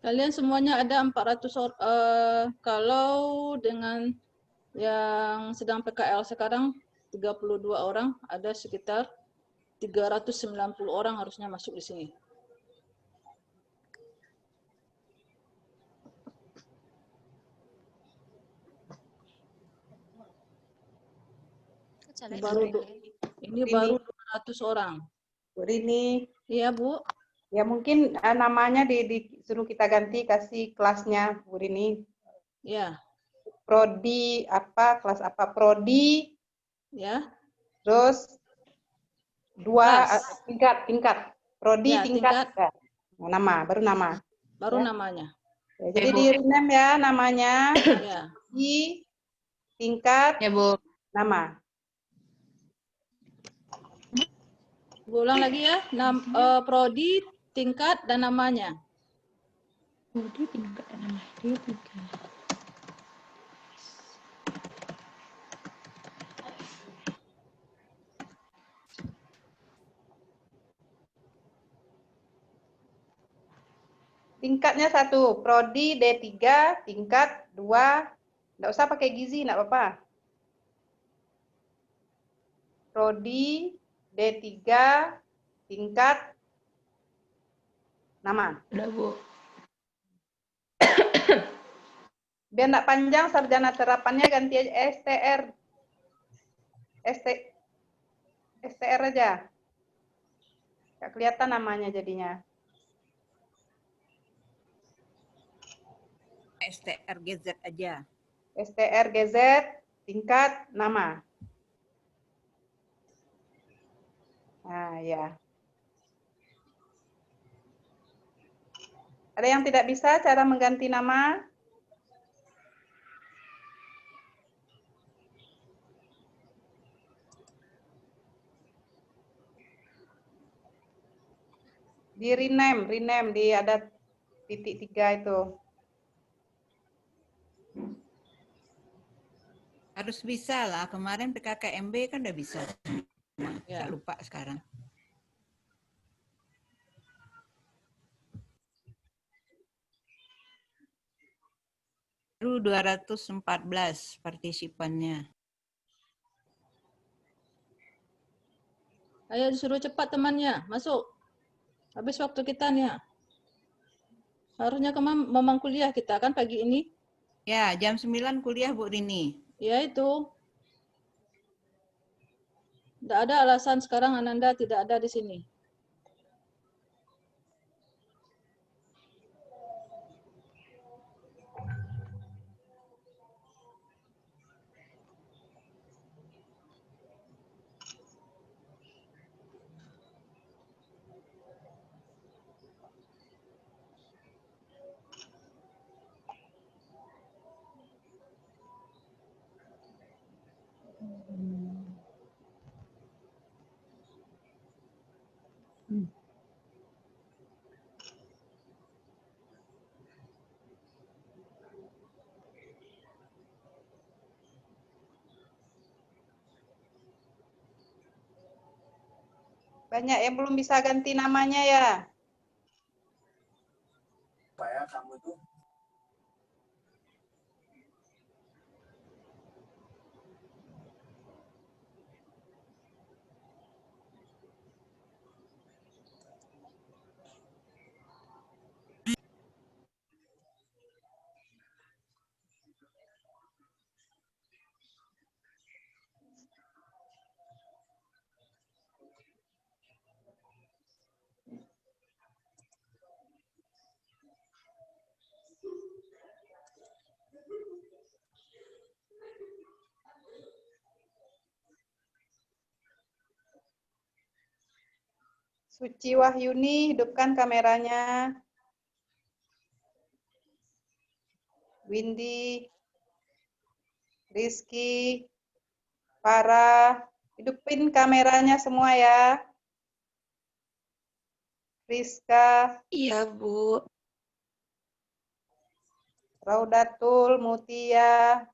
Kalian semuanya ada 400 orang. Kalau dengan yang sedang PKL sekarang 32 orang, ada sekitar 390 orang harusnya masuk di sini. Ini baru 200 orang. Bu Rini. Iya, Bu. Ya mungkin namanya disuruh kita ganti, kasih kelasnya Bu Rini. Ya. Prodi apa, kelas apa? Prodi. Ya. Terus tingkat. Prodi Ya, tingkat. tingkat. Nama, baru nama. Baru ya. namanya. Ya, jadi di rename ya namanya. Ya. Di tingkat. Ya, Bu. Nama. Ulang lagi ya. Prodi, tingkat, dan namanya. Prodi, tingkat, dan nama. Tingkatnya 1, Prodi D3, tingkat 2, nggak usah pakai gizi, nggak apa-apa. Prodi D3, tingkat nama. Udah, Bu. Biar nggak panjang, sarjana terapannya ganti aja STR. STR aja. Nggak kelihatan namanya jadinya. STRGZ aja. STRGZ, tingkat nama. Nah, ya. Ada yang tidak bisa cara mengganti nama? Di rename, di ada titik 3 itu. Harus bisa lah. Kemarin PKKMB kan udah bisa. Ya. Saya lupa sekarang. Baru 214 partisipannya. Ayo disuruh cepat temannya, masuk. Habis waktu kita nih. Harusnya memang kuliah kita kan pagi ini. Ya, jam 9 kuliah Bu Rini. Ya itu. Tidak ada alasan sekarang Ananda tidak ada di sini. Banyak yang belum bisa ganti namanya ya. Supaya kamu itu Suci Wahyuni, hidupkan kameranya. Windy, Rizky, Farah, hidupin kameranya semua ya. Rizka, Iya, Bu. Raudatul, Mutia,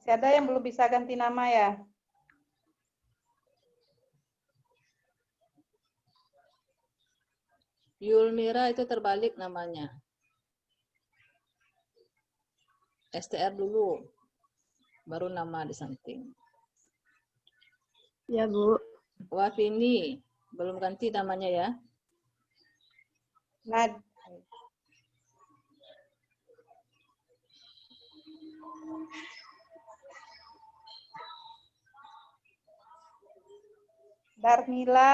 Masih ada yang belum bisa ganti nama ya? Yulmira itu terbalik namanya. STR dulu, baru nama di samping. Ya, Bu. Wafini, belum ganti namanya ya. Nad. Darmila.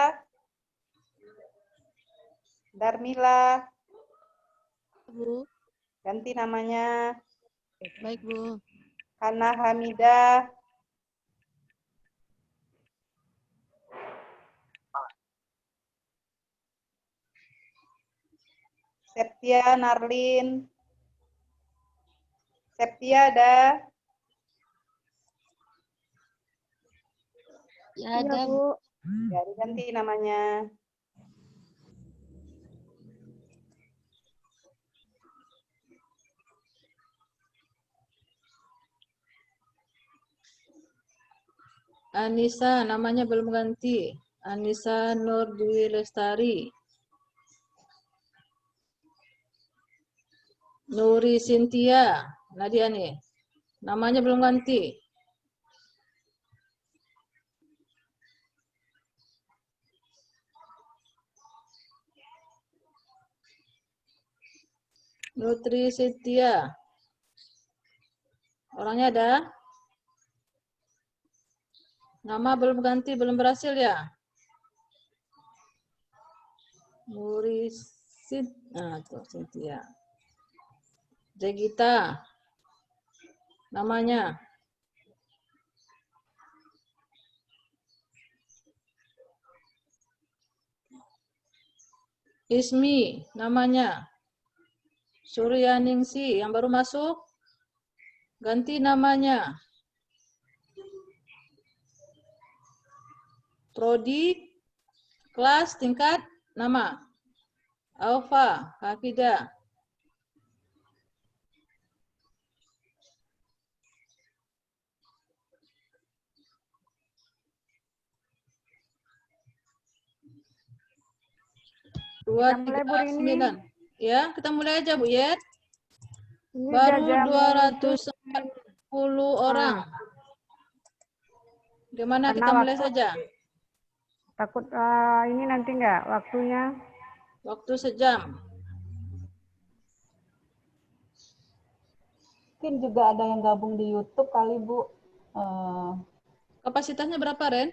Darmila. Bu, Ganti namanya. baik Bu. Hana Hamidah. Septia Narlin. Septia ada. Ya ada Bu. Ya, diganti namanya. Anissa, namanya belum ganti. Anissa Nur Dwi Lestari. Nuri Cynthia, Nadia nih. Namanya belum ganti. Nutri Cynthia. Orangnya ada? Nama belum ganti, belum berhasil ya? Nuri Cynthia. Regita. Namanya. Ismi, namanya. Suryaningsi, yang baru masuk. Ganti namanya. Prodi, kelas, tingkat, nama. Alfa, Hafida. Dua, Kita mulai, Bu tiga, Rini. 9. Ya, kita mulai aja Bu Yet. Ini Baru udah jam 240 orang. Gimana Karena kita mulai waktu- saja? takut ini nanti nggak waktunya. Waktu sejam. Mungkin juga ada yang gabung di YouTube kali, Bu. Kapasitasnya berapa, Ren?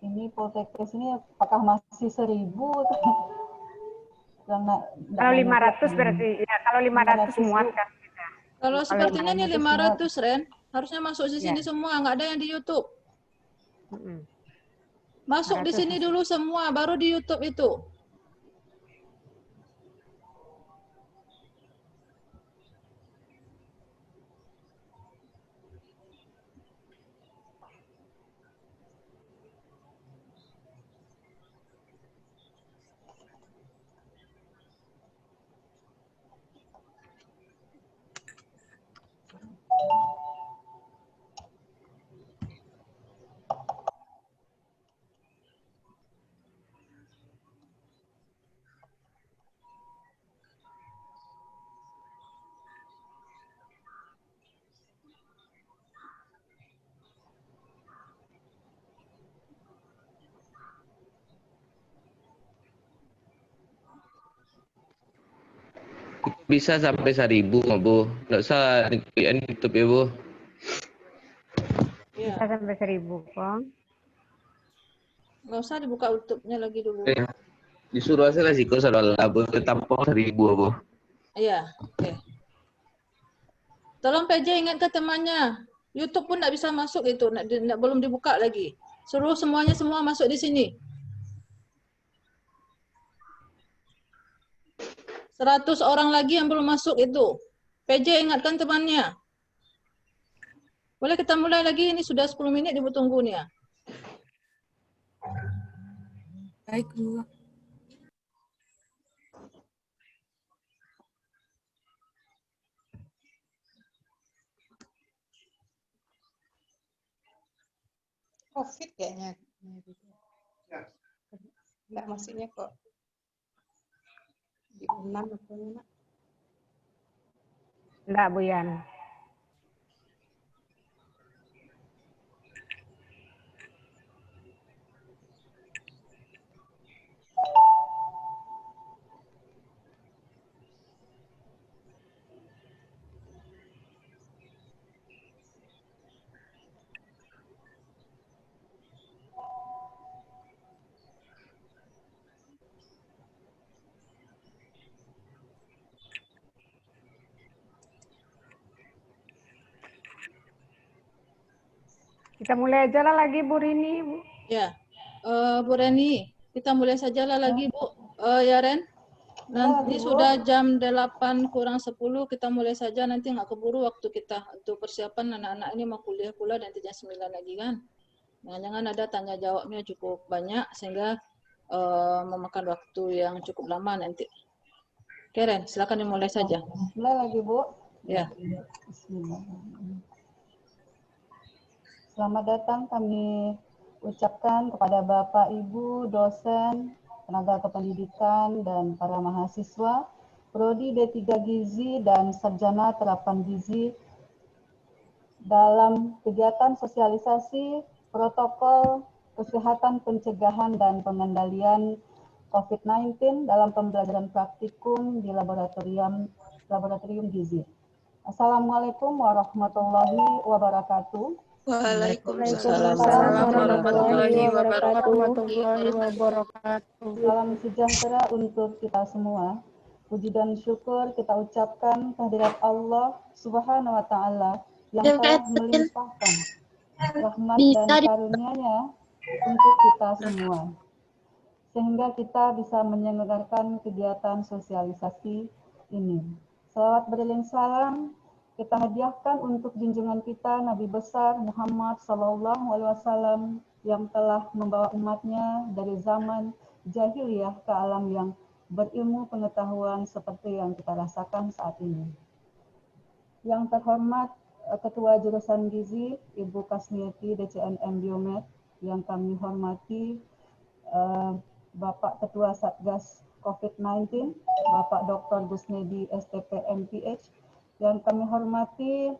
Ini Poltekkes ini apakah masih 1000? Karena Kalau 500 berarti, ya kalau 500 muat kan. Kalau sepertinya ini 500, Ren. Harusnya masuk di sini Ya. semua, nggak ada yang di YouTube. Mm-mm. Masuk di 500 sini dulu semua, baru di YouTube itu. Bisa sampai 1000 kok, Bu. Nggak usah di YouTube ya, Bu. Ya, Bisa sampai 1000 kok. nggak usah dibuka YouTube-nya lagi dulu. Disuruh aja lah sih, kok soal Bu. Tampung 1000, Bu. Iya, oke. Tolong PJ ingat ke temannya. YouTube pun nggak bisa masuk itu, belum dibuka lagi. Suruh semuanya semua masuk di sini. 100 orang lagi yang belum masuk itu. PJ ingatkan temannya. Boleh kita mulai lagi, ini sudah 10 menit ibu tunggu nih ya. Baik, Bu. COVID kayaknya. Enggak, maksudnya kok diundang atau gimana? Enggak, Bu Yan. Kita mulai aja lah lagi, Bu Rini, Bu. Ya, Bu Reni, kita mulai sajalah lagi, Bu. Ya, Ren. Nanti Bu. sudah jam 8 kurang 10, kita mulai saja. Nanti nggak keburu waktu kita untuk persiapan anak-anak ini mau kuliah pula, nanti jam 9 lagi kan. Jangan-jangan ada tanya jawabnya cukup banyak, sehingga memakan waktu yang cukup lama nanti. Oke, Ren, silakan dimulai saja. Mulai lagi, Bu. Ya. Bismillahirrahmanirrahim. Selamat datang kami ucapkan kepada Bapak, Ibu, dosen, tenaga kependidikan, dan para mahasiswa, Prodi D3 Gizi dan Sarjana Terapan Gizi dalam kegiatan sosialisasi protokol kesehatan pencegahan dan pengendalian COVID-19 dalam pembelajaran praktikum di laboratorium gizi. Assalamualaikum warahmatullahi wabarakatuh. Waalaikumsalam warahmatullahi wabarakatuh. Salam sejahtera untuk kita semua. Puji dan syukur kita ucapkan kehadirat Allah Subhanahu wa Ta'ala yang telah melimpahkan rahmat dan karunia-Nya untuk kita semua, sehingga kita bisa menyelenggarakan kegiatan sosialisasi ini. Salawat beriring salam kita hadiahkan untuk junjungan kita Nabi besar Muhammad SAW yang telah membawa umatnya dari zaman jahiliyah ke alam yang berilmu pengetahuan seperti yang kita rasakan saat ini. Yang terhormat Ketua Jurusan Gizi Ibu Kasmiati DCNM Biomed, yang kami hormati Bapak Ketua Satgas COVID-19 Bapak Dr. Gusnedi STP MPH, yang kami hormati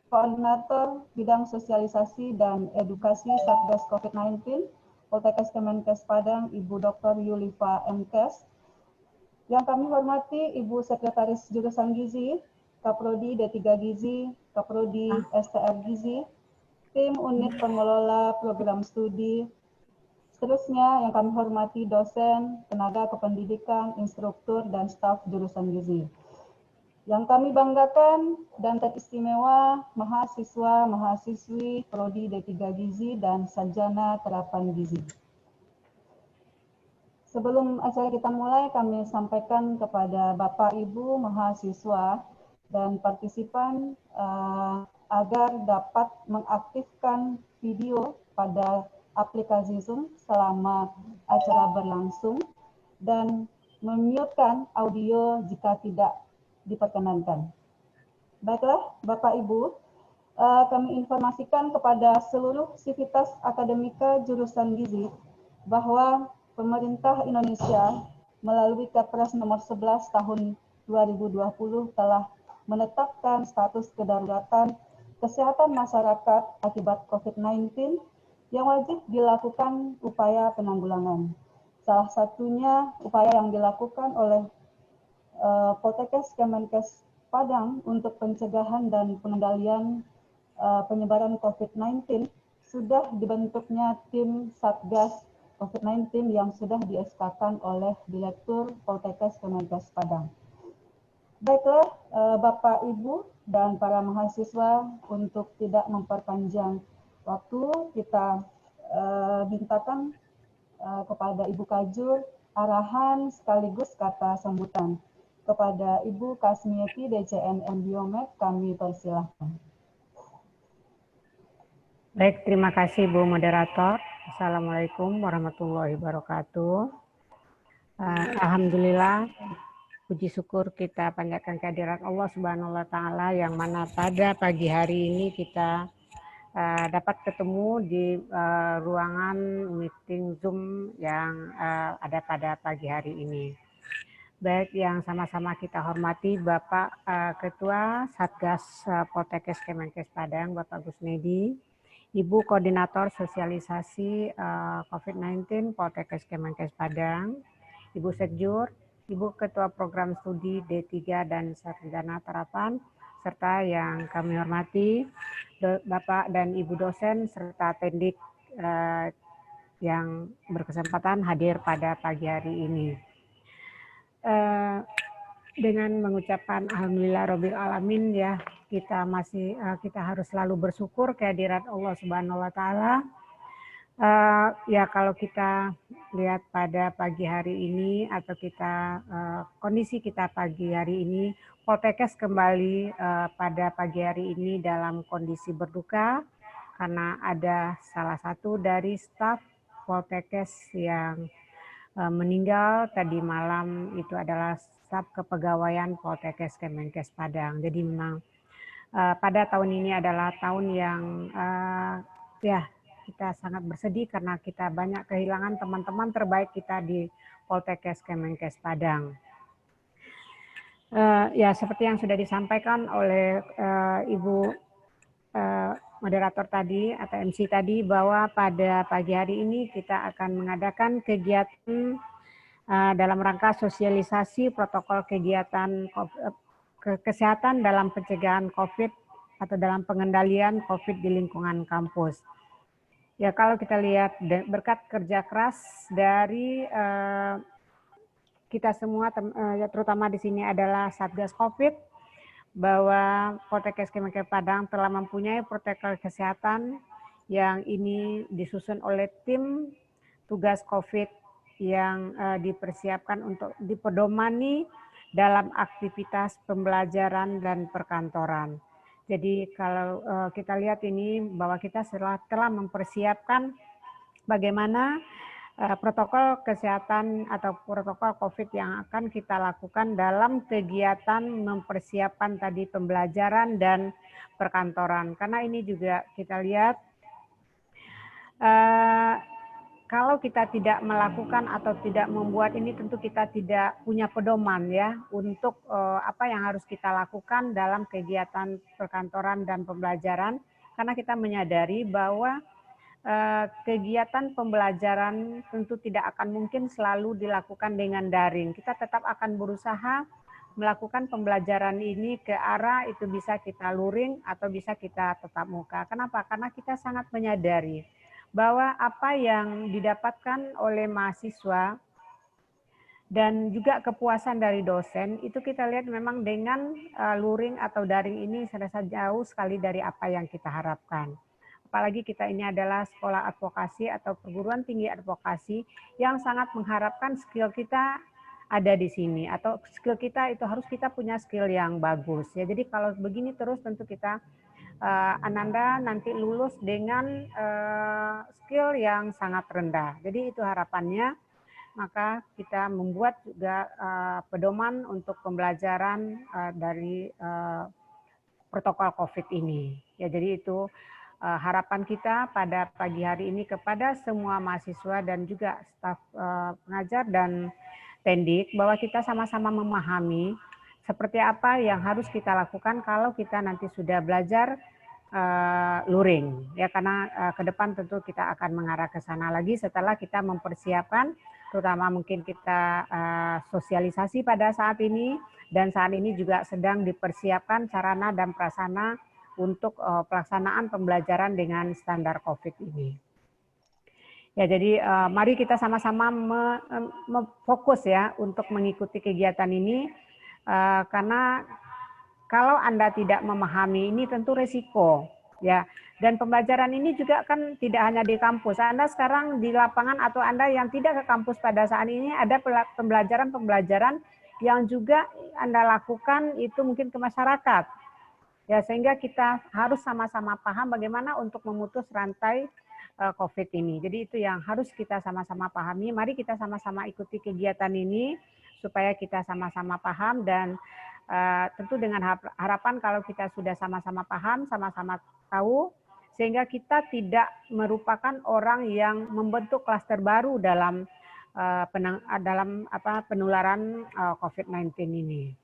Koordinator Bidang Sosialisasi dan Edukasi Satgas COVID-19 Poltekkes Kemenkes Padang Ibu Dr. Yulifa MKes, yang kami hormati Ibu Sekretaris Jurusan Gizi Kaprodi D3 Gizi, Kaprodi STR Gizi, tim unit pengelola program studi. Seterusnya yang kami hormati dosen, tenaga kependidikan, instruktur, dan staf jurusan gizi. Yang kami banggakan dan teristimewa mahasiswa, mahasiswi Prodi D3 Gizi dan Sarjana Terapan Gizi. Sebelum acara kita mulai, kami sampaikan kepada Bapak, Ibu, mahasiswa, dan partisipan agar dapat mengaktifkan video pada aplikasi Zoom selama acara berlangsung dan memute-kan audio jika tidak diperkenankan. Baiklah, Bapak Ibu, kami informasikan kepada seluruh sivitas akademika jurusan gizi bahwa pemerintah Indonesia melalui Kepres nomor 11 tahun 2020 telah menetapkan status kedaruratan kesehatan masyarakat akibat COVID-19 yang wajib dilakukan upaya penanggulangan. Salah satunya upaya yang dilakukan oleh Poltekkes Kemenkes Padang untuk pencegahan dan pengendalian penyebaran COVID-19 sudah dibentuknya tim Satgas COVID-19 yang sudah di-SK-kan oleh Direktur Poltekkes Kemenkes Padang. Baiklah, Bapak, Ibu, dan para mahasiswa, untuk tidak memperpanjang waktu, kita mintakan kepada Ibu Kajur arahan sekaligus kata sambutan. Kepada Ibu Kasmiati DCNM Biomed, kami persilahkan. Baik, terima kasih Bu Moderator. Assalamualaikum warahmatullahi wabarakatuh. Alhamdulillah, puji syukur kita panjatkan kehadirat Allah Subhanahu wa Ta'ala yang mana pada pagi hari ini kita dapat ketemu di ruangan meeting Zoom yang ada pada pagi hari ini. Baik, yang sama-sama kita hormati Bapak Ketua Satgas Poltekkes Kemenkes Padang, Bapak Gusnedi, Ibu Koordinator Sosialisasi COVID-19 Poltekkes Kemenkes Padang, Ibu Sekjur, Ibu Ketua Program Studi D3 dan Sarjana Terapan, serta yang kami hormati Bapak dan Ibu dosen serta tendik yang berkesempatan hadir pada pagi hari ini. Dengan mengucapkan alhamdulillah alamin ya, kita harus selalu bersyukur kehadirat Allah Subhanahu wa taala. Ya kalau kita lihat pada pagi hari ini atau kita kondisi kita pagi hari ini, Poltekkes kembali pada pagi hari ini dalam kondisi berduka karena ada salah satu dari staf Poltekkes yang meninggal tadi malam. Itu adalah staf kepegawaian Poltekkes Kemenkes Padang. Jadi memang pada tahun ini adalah tahun yang ya kita sangat bersedih karena kita banyak kehilangan teman-teman terbaik kita di Poltekkes Kemenkes Padang. Ya seperti yang sudah disampaikan oleh Ibu moderator tadi atau MC tadi, bahwa pada pagi hari ini kita akan mengadakan kegiatan dalam rangka sosialisasi protokol kegiatan kesehatan dalam pencegahan COVID atau dalam pengendalian COVID di lingkungan kampus. Ya kalau kita lihat berkat kerja keras dari kita semua, terutama di sini adalah Satgas COVID, bahwa Poltekkes Kemenkes Padang telah mempunyai protokol kesehatan yang ini disusun oleh tim tugas COVID yang dipersiapkan untuk dipedomani dalam aktivitas pembelajaran dan perkantoran. Jadi kalau kita lihat ini bahwa kita telah mempersiapkan bagaimana protokol kesehatan atau protokol COVID yang akan kita lakukan dalam kegiatan mempersiapkan tadi pembelajaran dan perkantoran. Karena ini juga kita lihat kalau kita tidak melakukan atau tidak membuat ini, tentu kita tidak punya pedoman ya untuk apa yang harus kita lakukan dalam kegiatan perkantoran dan pembelajaran. Karena kita menyadari bahwa kegiatan pembelajaran tentu tidak akan mungkin selalu dilakukan dengan daring. Kita tetap akan berusaha melakukan pembelajaran ini ke arah itu bisa kita luring atau bisa kita tatap muka. Kenapa? Karena kita sangat menyadari bahwa apa yang didapatkan oleh mahasiswa dan juga kepuasan dari dosen itu kita lihat memang dengan luring atau daring ini serasa jauh sekali dari apa yang kita harapkan. Apalagi kita ini adalah sekolah advokasi atau perguruan tinggi advokasi yang sangat mengharapkan skill kita ada di sini, atau skill kita itu harus kita punya skill yang bagus ya. Jadi kalau begini terus tentu kita Ananda nanti lulus dengan skill yang sangat rendah. Jadi itu harapannya, maka kita membuat juga pedoman untuk pembelajaran dari protokol COVID ini. Ya, jadi itu harapan kita pada pagi hari ini kepada semua mahasiswa dan juga staf pengajar dan tendik, bahwa kita sama-sama memahami seperti apa yang harus kita lakukan kalau kita nanti sudah belajar luring ya, karena ke depan tentu kita akan mengarah ke sana lagi setelah kita mempersiapkan, terutama mungkin kita sosialisasi pada saat ini, dan saat ini juga sedang dipersiapkan sarana dan prasarana untuk pelaksanaan pembelajaran dengan standar COVID ini. Ya, jadi mari kita sama-sama fokus ya untuk mengikuti kegiatan ini, karena kalau Anda tidak memahami ini tentu resiko ya. Dan pembelajaran ini juga kan tidak hanya di kampus. Anda sekarang di lapangan atau Anda yang tidak ke kampus pada saat ini ada pembelajaran yang juga Anda lakukan itu mungkin ke masyarakat. Ya, sehingga kita harus sama-sama paham bagaimana untuk memutus rantai COVID ini. Jadi itu yang harus kita sama-sama pahami. Mari kita sama-sama ikuti kegiatan ini supaya kita sama-sama paham, dan tentu dengan harapan kalau kita sudah sama-sama paham, sama-sama tahu, sehingga kita tidak merupakan orang yang membentuk klaster baru dalam penularan COVID-19 ini.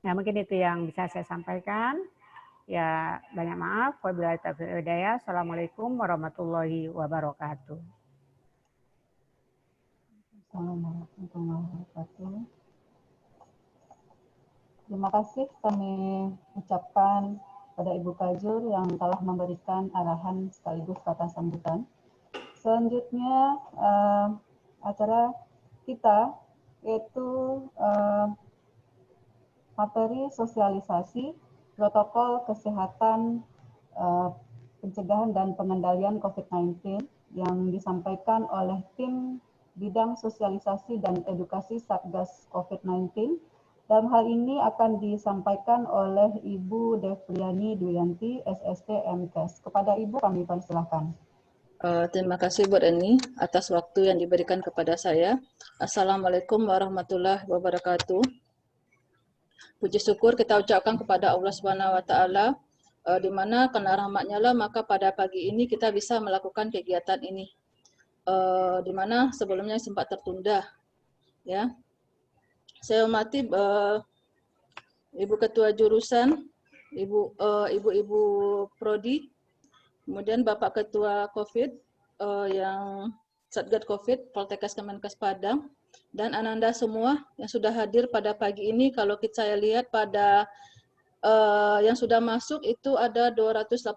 Nah, mungkin itu yang bisa saya sampaikan. Ya, banyak maaf. Wabillahi taufiq wal hidayah. Assalamualaikum warahmatullahi wabarakatuh. Assalamualaikum warahmatullahi wabarakatuh. Terima kasih kami ucapkan pada Ibu Kajur yang telah memberikan arahan sekaligus kata sambutan. Selanjutnya acara kita yaitu materi sosialisasi protokol kesehatan pencegahan dan pengendalian COVID-19 yang disampaikan oleh tim bidang sosialisasi dan edukasi Satgas COVID-19. Dalam hal ini akan disampaikan oleh Ibu Devriani Duyanti, SST MKes. Kepada Ibu kami persilahkan. Terima kasih Bu Reni atas waktu yang diberikan kepada saya. Assalamualaikum warahmatullahi wabarakatuh. Puji syukur kita ucapkan kepada Allah Subhanahu wa taala, di mana karena rahmat-Nya lah maka pada pagi ini kita bisa melakukan kegiatan ini. Di mana sebelumnya sempat tertunda. Ya. Saya hormati Ibu Ketua Jurusan, Ibu-ibu Prodi, kemudian Bapak Ketua COVID yang Satgas COVID Poltekkes Kemenkes Padang, dan Ananda semua yang sudah hadir pada pagi ini. Kalau saya lihat pada yang sudah masuk itu ada 287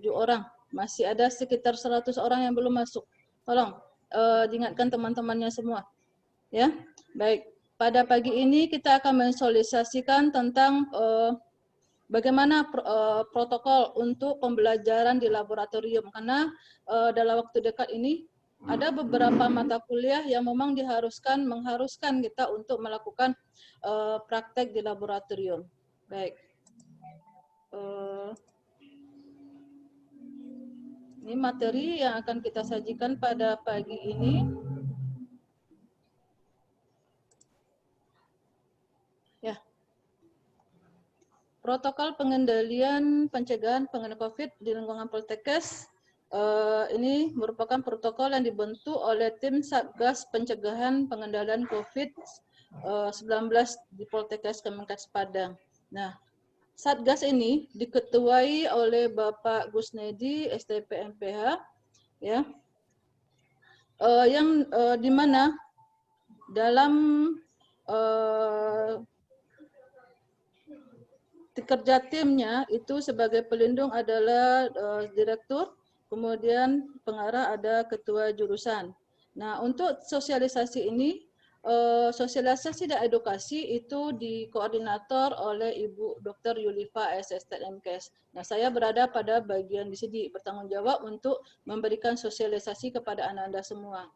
orang, masih ada sekitar 100 orang yang belum masuk. Tolong diingatkan teman-temannya semua. Ya, baik. Pada pagi ini kita akan mensosialisasikan tentang bagaimana protokol untuk pembelajaran di laboratorium, karena dalam waktu dekat ini ada beberapa mata kuliah yang memang mengharuskan kita untuk melakukan praktek di laboratorium. Baik. Ini materi yang akan kita sajikan pada pagi ini. Ya. Protokol pengendalian pencegahan pengendalian COVID di lingkungan Poltekkes. Ini merupakan protokol yang dibentuk oleh tim Satgas Pencegahan Pengendalian COVID-19 di Poltekkes Kemenkes Padang. Nah, Satgas ini diketuai oleh Bapak Gusnedi, STP MPH, ya, yang di mana dalam kerja timnya itu sebagai pelindung adalah direktur, kemudian pengarah ada ketua jurusan. Nah, untuk sosialisasi ini, sosialisasi dan edukasi itu dikoordinator oleh Ibu Dr. Yulifa SST MKes. Nah, saya berada pada bagian di sini bertanggung jawab untuk memberikan sosialisasi kepada Anda semua.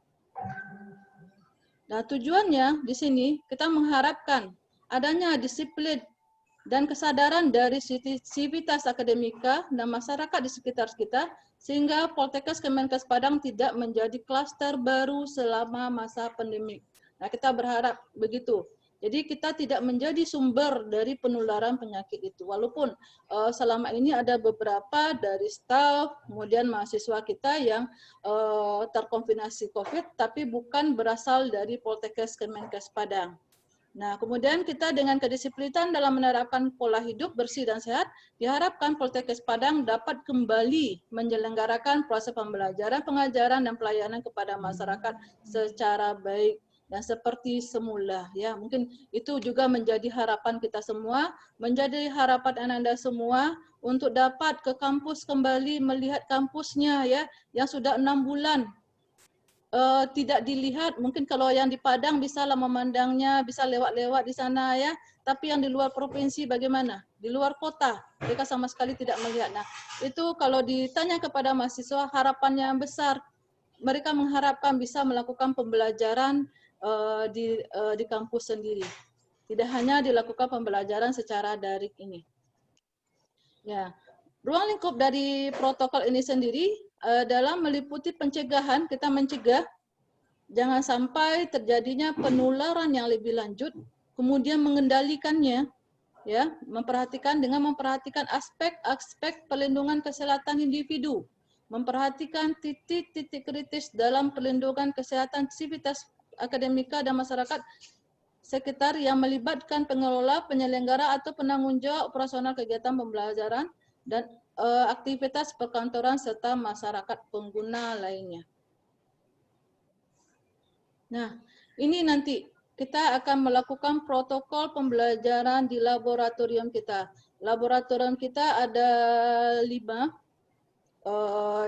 Nah, tujuannya di sini kita mengharapkan adanya disiplin dan kesadaran dari sivitas akademika dan masyarakat di sekitar kita, sehingga Poltekkes Kemenkes Padang tidak menjadi klaster baru selama masa pandemi. Nah, kita berharap begitu. Jadi kita tidak menjadi sumber dari penularan penyakit itu. Walaupun selama ini ada beberapa dari staf, kemudian mahasiswa kita yang terkonfirmasi COVID, tapi bukan berasal dari Poltekkes Kemenkes Padang. Nah, kemudian kita dengan kedisiplinan dalam menerapkan pola hidup bersih dan sehat, diharapkan Poltekkes Padang dapat kembali menyelenggarakan proses pembelajaran, pengajaran, dan pelayanan kepada masyarakat secara baik dan seperti semula. Ya, mungkin itu juga menjadi harapan kita semua, menjadi harapan Anda semua untuk dapat ke kampus kembali, melihat kampusnya ya, yang sudah 6 bulan. Tidak dilihat, mungkin kalau yang di Padang bisa lah memandangnya, bisa lewat-lewat di sana ya, tapi yang di luar provinsi bagaimana? Di luar kota, mereka sama sekali tidak melihat. Nah, itu kalau ditanya kepada mahasiswa, harapannya yang besar, mereka mengharapkan bisa melakukan pembelajaran di kampus sendiri. Tidak hanya dilakukan pembelajaran secara daring ini. Ya, ruang lingkup dari protokol ini sendiri dalam meliputi pencegahan, kita mencegah jangan sampai terjadinya penularan yang lebih lanjut, kemudian mengendalikannya, ya, memperhatikan aspek-aspek pelindungan kesehatan individu, memperhatikan titik-titik kritis dalam perlindungan kesehatan sivitas akademika dan masyarakat sekitar yang melibatkan pengelola, penyelenggara atau penanggung jawab operasional kegiatan pembelajaran dan aktivitas perkantoran serta masyarakat pengguna lainnya. Nah, ini nanti kita akan melakukan protokol pembelajaran di laboratorium kita. Laboratorium kita ada 5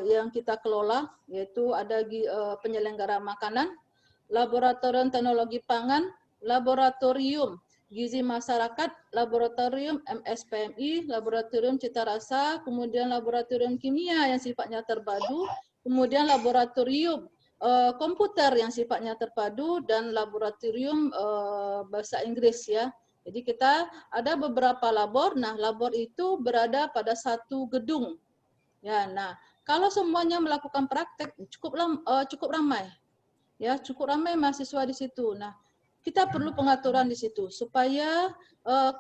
yang kita kelola, yaitu ada penyelenggara makanan, laboratorium teknologi pangan, laboratorium gizi masyarakat, laboratorium MSPMI, laboratorium cita rasa, kemudian laboratorium kimia yang sifatnya terpadu, kemudian laboratorium komputer yang sifatnya terpadu, dan laboratorium bahasa Inggris ya. Jadi kita ada beberapa labor. Nah, labor itu berada pada satu gedung. Ya, nah kalau semuanya melakukan praktek cukup ramai, ya cukup ramai mahasiswa di situ. Nah, kita perlu pengaturan di situ supaya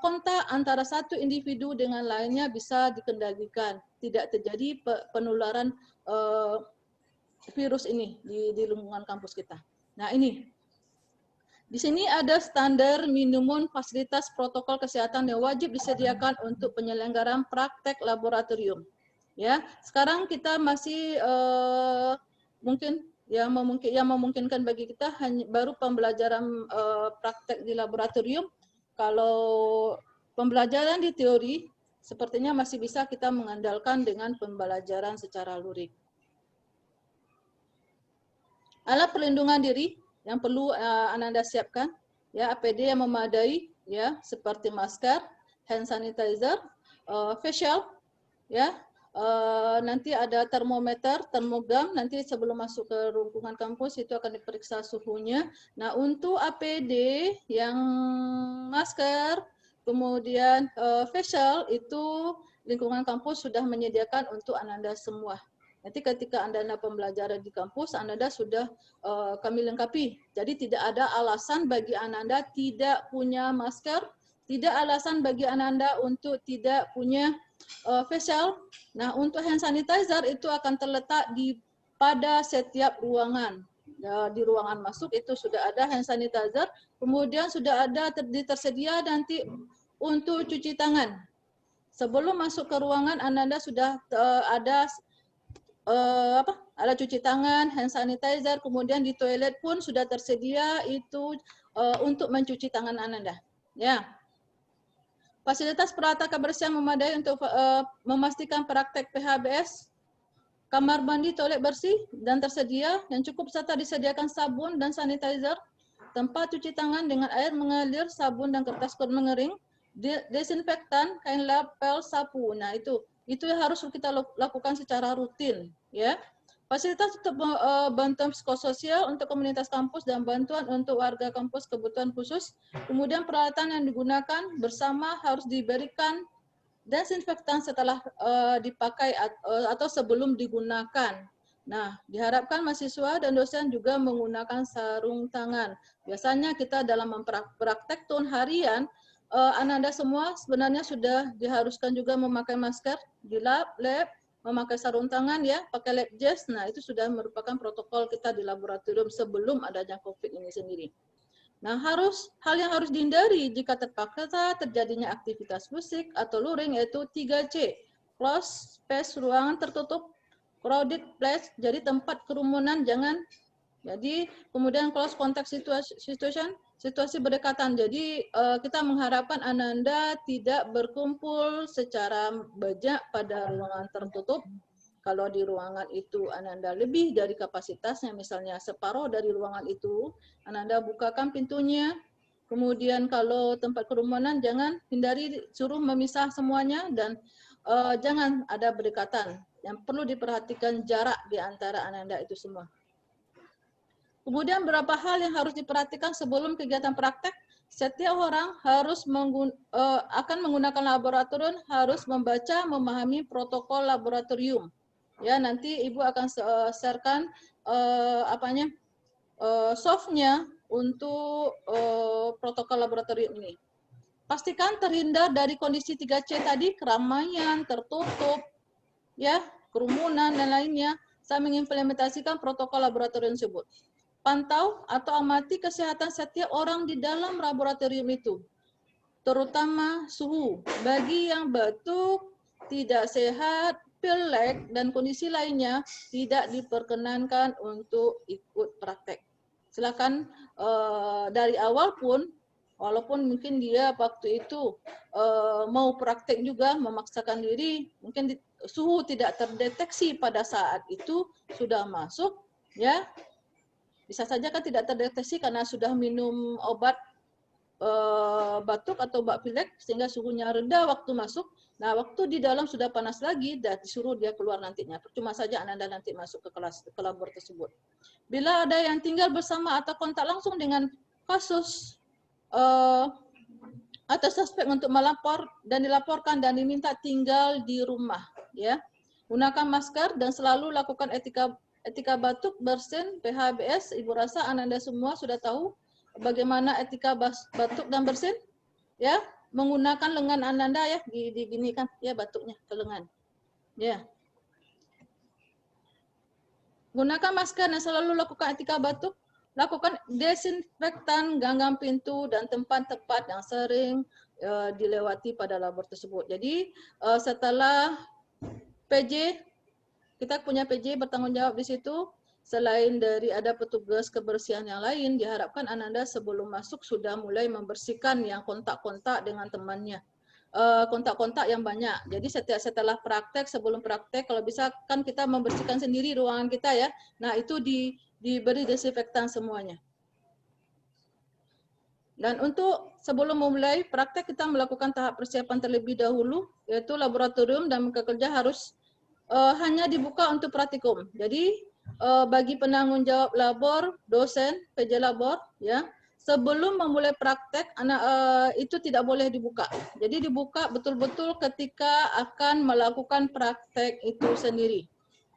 kontak antara satu individu dengan lainnya bisa dikendalikan, tidak terjadi penularan virus ini di lingkungan kampus kita. Nah, ini di sini ada standar minimum fasilitas protokol kesehatan yang wajib disediakan untuk penyelenggaraan praktek laboratorium. Ya, sekarang kita masih mungkin yang memungkinkan bagi kita hanya baru pembelajaran praktek di laboratorium. Kalau pembelajaran di teori sepertinya masih bisa kita mengandalkan dengan pembelajaran secara luring. Alat perlindungan diri yang perlu Ananda siapkan, ya APD yang memadai, ya seperti masker, hand sanitizer, facial, ya. Nanti ada termometer, termogam, nanti sebelum masuk ke lingkungan kampus itu akan diperiksa suhunya. Nah, untuk APD yang masker, kemudian facial itu lingkungan kampus sudah menyediakan untuk Ananda semua. Nanti ketika Ananda pembelajaran di kampus, Ananda sudah kami lengkapi. Jadi tidak ada alasan bagi Ananda tidak punya masker, tidak alasan bagi Ananda untuk tidak punya facial. Nah, untuk hand sanitizer itu akan terletak pada setiap ruangan. Di ruangan masuk itu sudah ada hand sanitizer, kemudian sudah ada tersedia nanti untuk cuci tangan. Sebelum masuk ke ruangan, Ananda sudah ada cuci tangan, hand sanitizer, kemudian di toilet pun sudah tersedia itu untuk mencuci tangan Ananda. Ya. Fasilitas peralatan kebersihan memadai untuk memastikan praktek PHBS, kamar mandi, toilet bersih dan tersedia yang cukup serta disediakan sabun dan sanitizer, tempat cuci tangan dengan air mengalir, sabun dan kertas mengering, desinfektan, kain lap, pel, sapu. Nah, itu yang harus kita lakukan secara rutin, ya. Fasilitas untuk bantuan psikososial untuk komunitas kampus dan bantuan untuk warga kampus kebutuhan khusus. Kemudian peralatan yang digunakan bersama harus diberikan desinfektan setelah dipakai atau sebelum digunakan. Nah, diharapkan mahasiswa dan dosen juga menggunakan sarung tangan. Biasanya kita dalam mempraktek tun harian, Ananda semua sebenarnya sudah diharuskan juga memakai masker di lab, memakai sarung tangan, ya, pakai lab jas. Nah, itu sudah merupakan protokol kita di laboratorium sebelum adanya COVID ini sendiri. Nah, hal yang harus dihindari jika terpaksa terjadinya aktivitas fisik atau luring yaitu 3C. Close space, ruangan tertutup, crowded place, jadi tempat kerumunan jangan. Jadi, kemudian close contact situation, situasi berdekatan. Jadi kita mengharapkan Ananda tidak berkumpul secara banyak pada ruangan tertutup. Kalau di ruangan itu Ananda lebih dari kapasitasnya, misalnya separuh dari ruangan itu, Ananda bukakan pintunya. Kemudian kalau tempat kerumunan jangan hindari, suruh memisah semuanya dan jangan ada berdekatan. Yang perlu diperhatikan jarak di antara Ananda itu semua. Kemudian beberapa hal yang harus diperhatikan sebelum kegiatan praktek. Setiap orang harus akan menggunakan laboratorium harus membaca, memahami protokol laboratorium. Ya, nanti Ibu akan sharekan softnya untuk protokol laboratorium ini. Pastikan terhindar dari kondisi 3C tadi, keramaian, tertutup, ya. kerumunan, dan lainnya saat mengimplementasikan protokol laboratorium tersebut. Pantau atau amati kesehatan setiap orang di dalam laboratorium itu, terutama suhu. Bagi yang batuk, tidak sehat, pilek, dan kondisi lainnya tidak diperkenankan untuk ikut praktek. Silakan dari awal pun, walaupun mungkin dia waktu itu mau praktek juga, memaksakan diri, mungkin suhu tidak terdeteksi pada saat itu sudah masuk, ya bisa saja kan tidak terdeteksi karena sudah minum obat batuk atau obat pilek sehingga suhunya rendah waktu masuk. Nah, waktu di dalam sudah panas lagi dan disuruh dia keluar nantinya. Percuma saja Anda nanti masuk ke kelas ke labor tersebut. Bila ada yang tinggal bersama atau kontak langsung dengan kasus atau suspek untuk melapor dan dilaporkan dan diminta tinggal di rumah, ya. Gunakan masker dan selalu lakukan etika batuk, bersin, PHBS. Ibu rasa Anda semua sudah tahu bagaimana etika batuk dan bersin, ya. Menggunakan lengan Anda ya, diginikan ya batuknya ke lengan. Ya. Gunakan masker dan selalu lakukan etika batuk. Lakukan desinfektan ganggang pintu dan tempat-tempat yang sering dilewati pada labor tersebut. Jadi setelah PJ, kita punya PJ bertanggung jawab di situ. Selain dari ada petugas kebersihan yang lain, diharapkan Anda sebelum masuk sudah mulai membersihkan yang kontak-kontak dengan temannya. Kontak-kontak yang banyak. Jadi setelah praktek, sebelum praktek, kalau bisa kan kita membersihkan sendiri ruangan kita ya. Nah itu diberi desinfektan semuanya. Dan untuk sebelum memulai praktek kita melakukan tahap persiapan terlebih dahulu, yaitu laboratorium dan muka kerja harus hanya dibuka untuk praktikum. Jadi bagi penanggung jawab labor, dosen, PJ labor, ya, sebelum memulai praktek, itu tidak boleh dibuka. Jadi dibuka betul-betul ketika akan melakukan praktek itu sendiri.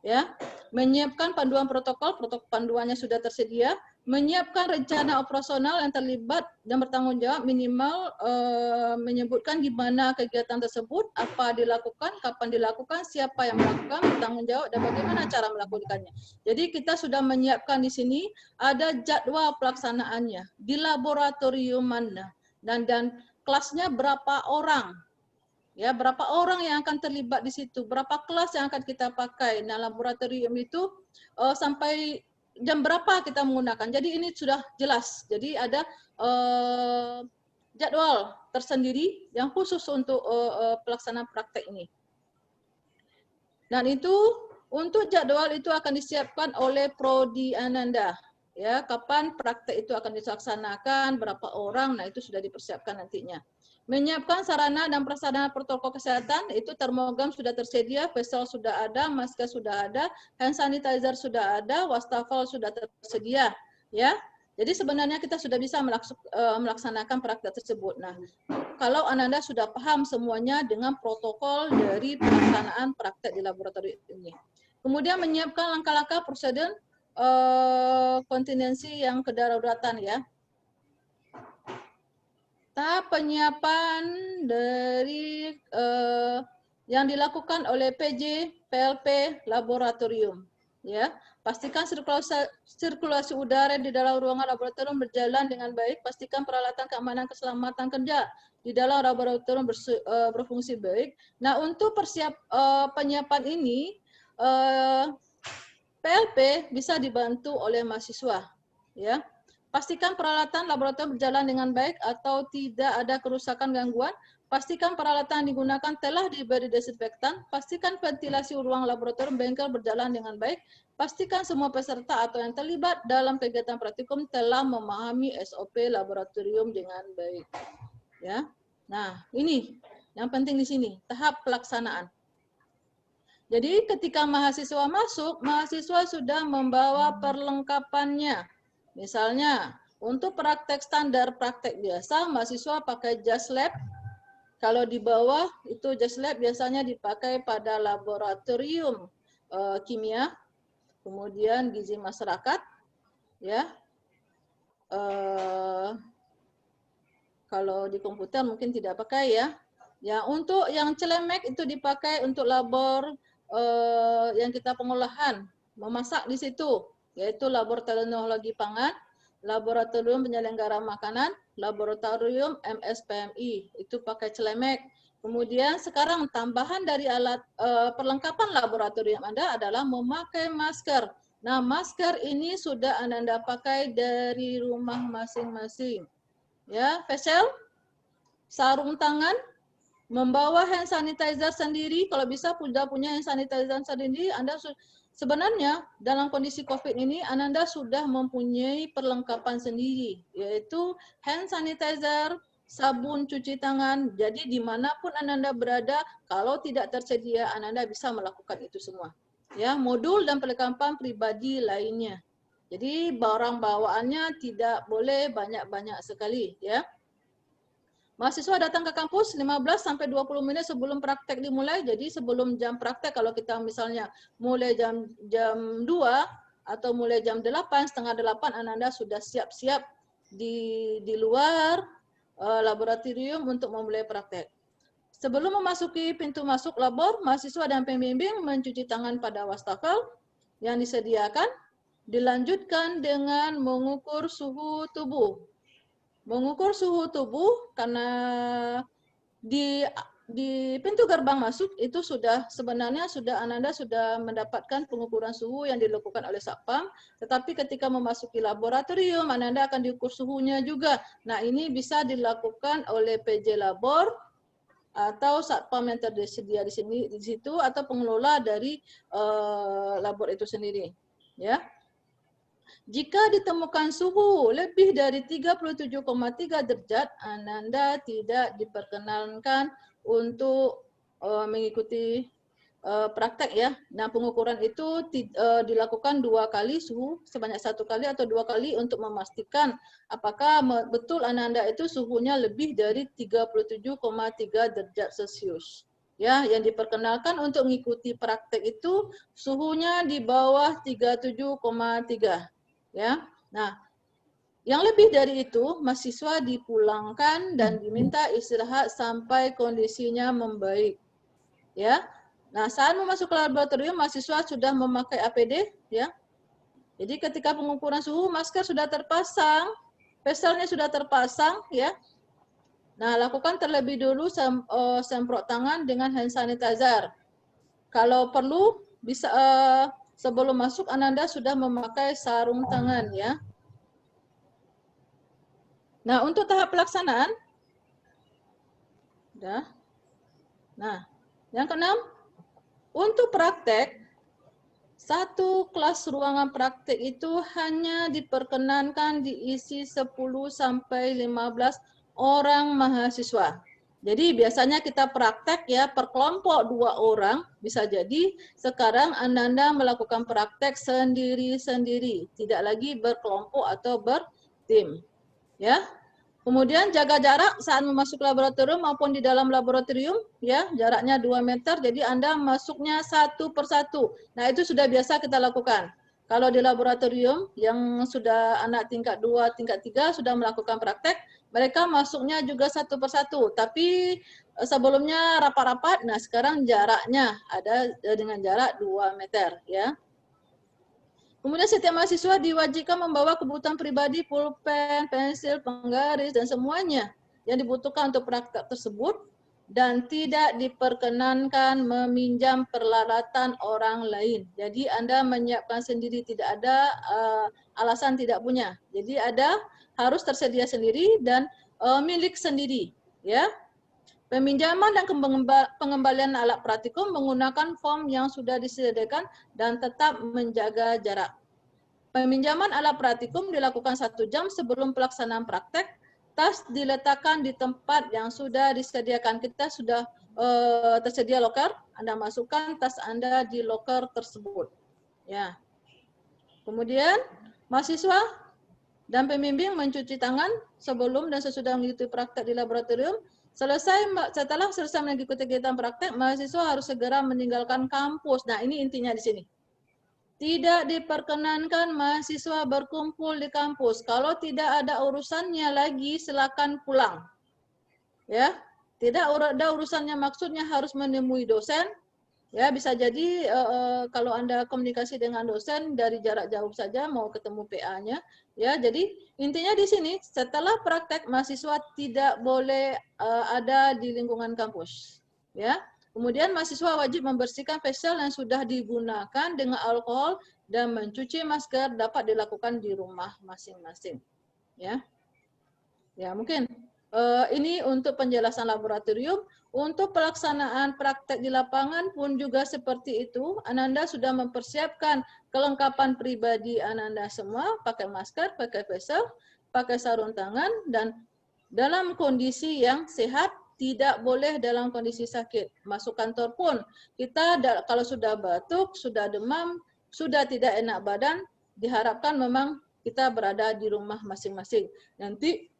Ya, menyiapkan panduan protokol panduannya sudah tersedia, menyiapkan rencana operasional yang terlibat dan bertanggung jawab minimal menyebutkan gimana kegiatan tersebut, apa dilakukan, kapan dilakukan, siapa yang melakukan, bertanggung jawab dan bagaimana cara melakukannya. Jadi kita sudah menyiapkan di sini ada jadwal pelaksanaannya di laboratorium mana dan kelasnya berapa orang. Ya, berapa orang yang akan terlibat di situ, berapa kelas yang akan kita pakai. Nah, laboratorium itu sampai jam berapa kita menggunakan. Jadi ini sudah jelas. Jadi ada jadwal tersendiri yang khusus untuk pelaksanaan praktek ini. Dan itu untuk jadwal itu akan disiapkan oleh Prodi Ananda. Ya, kapan praktek itu akan dilaksanakan, berapa orang, nah itu sudah dipersiapkan nantinya. Menyiapkan sarana dan prasarana protokol kesehatan, itu termogam sudah tersedia, facial sudah ada, masker sudah ada, hand sanitizer sudah ada, wastafel sudah tersedia, ya. Jadi sebenarnya kita sudah bisa melaksanakan praktek tersebut. Nah, kalau Ananda sudah paham semuanya dengan protokol dari pelaksanaan praktek di laboratorium ini. Kemudian menyiapkan langkah-langkah prosedur kontingensi yang kedaruratan, ya. Tahap penyiapan dari yang dilakukan oleh PJ, PLP, laboratorium. Ya, pastikan sirkulasi udara di dalam ruangan laboratorium berjalan dengan baik. Pastikan peralatan keamanan keselamatan kerja di dalam laboratorium berfungsi baik. Nah, untuk penyiapan ini, PLP bisa dibantu oleh mahasiswa. Ya. Pastikan peralatan laboratorium berjalan dengan baik atau tidak ada kerusakan gangguan. Pastikan peralatan yang digunakan telah diberi desinfektan. Pastikan ventilasi ruang laboratorium bengkel berjalan dengan baik. Pastikan semua peserta atau yang terlibat dalam kegiatan praktikum telah memahami SOP laboratorium dengan baik. Ya. Nah, ini yang penting di sini, tahap pelaksanaan. Jadi ketika mahasiswa masuk, mahasiswa sudah membawa perlengkapannya. Misalnya, untuk praktek standar praktek biasa, mahasiswa pakai jas lab. Kalau di bawah, itu jas lab biasanya dipakai pada laboratorium kimia, kemudian gizi masyarakat, ya. Kalau di komputer mungkin tidak pakai ya. Ya, untuk yang celemek itu dipakai untuk labor yang kita pengolahan, memasak di situ, yaitu laboratorium teknologi pangan, laboratorium penyelenggara makanan, laboratorium MSPMI, itu pakai celemek. Kemudian sekarang tambahan dari alat perlengkapan laboratorium Anda adalah memakai masker. Nah, masker ini sudah Anda pakai dari rumah masing-masing. Ya, facial, sarung tangan, membawa hand sanitizer sendiri. Kalau bisa sudah punya hand sanitizer sendiri, Anda sebenarnya dalam kondisi COVID ini Anda sudah mempunyai perlengkapan sendiri, yaitu hand sanitizer, sabun cuci tangan. Jadi dimanapun Anda berada, kalau tidak tersedia, Anda bisa melakukan itu semua. Ya, modul dan perlengkapan pribadi lainnya. Jadi barang bawaannya tidak boleh banyak-banyak sekali, ya. Mahasiswa datang ke kampus 15 sampai 20 menit sebelum praktek dimulai. Jadi sebelum jam praktek, kalau kita misalnya mulai jam 2 atau mulai jam 8, setengah 8, Anda sudah siap-siap di luar laboratorium untuk memulai praktek. Sebelum memasuki pintu masuk labor, mahasiswa dan pembimbing mencuci tangan pada wastafel yang disediakan, dilanjutkan dengan mengukur suhu tubuh. Mengukur suhu tubuh karena di pintu gerbang masuk itu sebenarnya Anda sudah mendapatkan pengukuran suhu yang dilakukan oleh Satpam, tetapi ketika memasuki laboratorium Anda akan diukur suhunya juga. Nah, ini bisa dilakukan oleh PJ Labor atau Satpam yang tersedia di situ atau pengelola dari labor itu sendiri, ya. Jika ditemukan suhu lebih dari 37,3 derajat, Anda tidak diperkenankan untuk mengikuti praktek, ya. Nah, pengukuran itu dilakukan 2 kali suhu, sebanyak 1 kali atau 2 kali untuk memastikan apakah betul Anda itu suhunya lebih dari 37,3 derajat Celcius. Ya, yang diperkenalkan untuk mengikuti praktek itu suhunya di bawah 37,3. Ya, nah, yang lebih dari itu mahasiswa dipulangkan dan diminta istirahat sampai kondisinya membaik. Ya, nah saat memasuki laboratorium mahasiswa sudah memakai APD, ya. Jadi ketika pengukuran suhu masker sudah terpasang, facialnya sudah terpasang, ya. Nah, lakukan terlebih dulu semprot tangan dengan hand sanitizer. Kalau perlu bisa sebelum masuk Anda sudah memakai sarung tangan, ya. Nah, untuk tahap pelaksanaan, udah. Nah, yang keenam, untuk praktek, satu kelas ruangan praktek itu hanya diperkenankan diisi 10 sampai 15 orang mahasiswa. Jadi biasanya kita praktek, ya, per kelompok 2 orang, bisa jadi sekarang Anda melakukan praktek sendiri-sendiri, tidak lagi berkelompok atau bertim, ya. Kemudian jaga jarak saat memasuki laboratorium maupun di dalam laboratorium, ya, jaraknya 2 meter, jadi Anda masuknya satu persatu. Nah, itu sudah biasa kita lakukan. Kalau di laboratorium yang sudah anak tingkat 2, tingkat 3 sudah melakukan praktek, mereka masuknya juga satu persatu, tapi sebelumnya rapat-rapat, nah sekarang jaraknya ada dengan jarak 2 meter, ya. Kemudian setiap mahasiswa diwajibkan membawa kebutuhan pribadi, pulpen, pensil, penggaris, dan semuanya yang dibutuhkan untuk praktek tersebut, dan tidak diperkenankan meminjam peralatan orang lain. Jadi Anda menyiapkan sendiri, tidak ada alasan tidak punya. Jadi harus tersedia sendiri dan milik sendiri, ya. Peminjaman dan pengembalian alat praktikum menggunakan form yang sudah disediakan dan tetap menjaga jarak. Peminjaman alat praktikum dilakukan 1 jam sebelum pelaksanaan praktek. Tas diletakkan di tempat yang sudah disediakan. Kita sudah tersedia loker, Anda masukkan tas Anda di loker tersebut, ya. Kemudian mahasiswa dan pembimbing mencuci tangan sebelum dan sesudah mengikuti praktek di laboratorium. Setelah selesai mengikuti kegiatan praktek, mahasiswa harus segera meninggalkan kampus. Nah, ini intinya di sini. Tidak diperkenankan mahasiswa berkumpul di kampus. Kalau tidak ada urusannya lagi, silakan pulang. Ya, tidak ada urusannya maksudnya harus menemui dosen, Ya, bisa jadi kalau Anda komunikasi dengan dosen dari jarak jauh saja, mau ketemu PA-nya, ya. Jadi intinya di sini setelah praktek mahasiswa tidak boleh ada di lingkungan kampus, ya. Kemudian mahasiswa wajib membersihkan facial yang sudah digunakan dengan alkohol dan mencuci masker dapat dilakukan di rumah masing-masing, ya. Ya, mungkin ini untuk penjelasan laboratorium. Untuk pelaksanaan praktek di lapangan pun juga seperti itu. Ananda sudah mempersiapkan kelengkapan pribadi Ananda semua, pakai masker, pakai facial, pakai sarung tangan, dan dalam kondisi yang sehat, tidak boleh dalam kondisi sakit. Masuk kantor pun, kita kalau sudah batuk, sudah demam, sudah tidak enak badan, diharapkan memang kita berada di rumah masing-masing. Nanti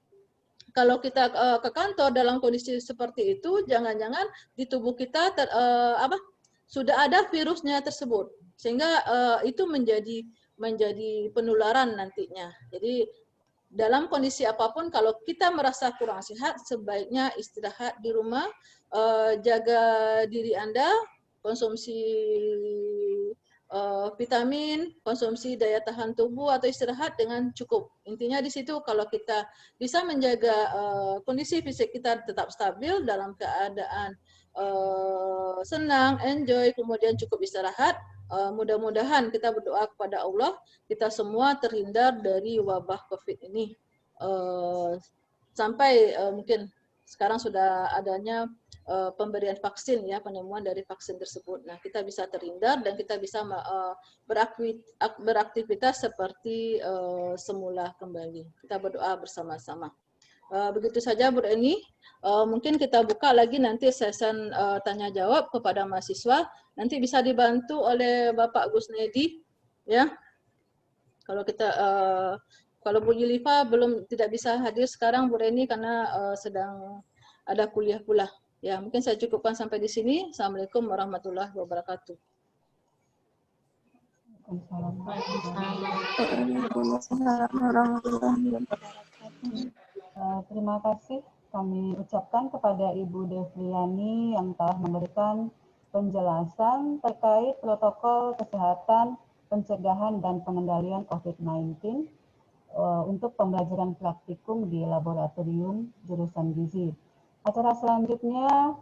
kalau kita ke kantor dalam kondisi seperti itu, jangan-jangan di tubuh kita sudah ada virusnya tersebut, sehingga itu menjadi penularan nantinya. Jadi dalam kondisi apapun, kalau kita merasa kurang sehat, sebaiknya istirahat di rumah, jaga diri Anda, konsumsi vitamin, konsumsi daya tahan tubuh atau istirahat dengan cukup. Intinya di situ kalau kita bisa menjaga kondisi fisik kita tetap stabil dalam keadaan senang, enjoy, kemudian cukup istirahat, mudah-mudahan kita berdoa kepada Allah, kita semua terhindar dari wabah COVID ini. Sampai mungkin sekarang sudah adanya pemberian vaksin, ya, penemuan dari vaksin tersebut. Nah, kita bisa terhindar dan kita bisa beraktivitas seperti semula kembali. Kita berdoa bersama-sama. Begitu saja Bu Eni. Mungkin kita buka lagi nanti sesi tanya jawab kepada mahasiswa. Nanti bisa dibantu oleh Bapak Gusnedi, ya. Kalau kita kalau Bu Yulifa tidak bisa hadir sekarang Bu Eni karena sedang ada kuliah pula. Ya, mungkin saya cukupkan sampai di sini. Assalamualaikum warahmatullahi wabarakatuh. Terima kasih kami ucapkan kepada Ibu Devriani yang telah memberikan penjelasan terkait protokol kesehatan, pencegahan dan pengendalian COVID-19 untuk pembelajaran praktikum di laboratorium jurusan gizi. Acara selanjutnya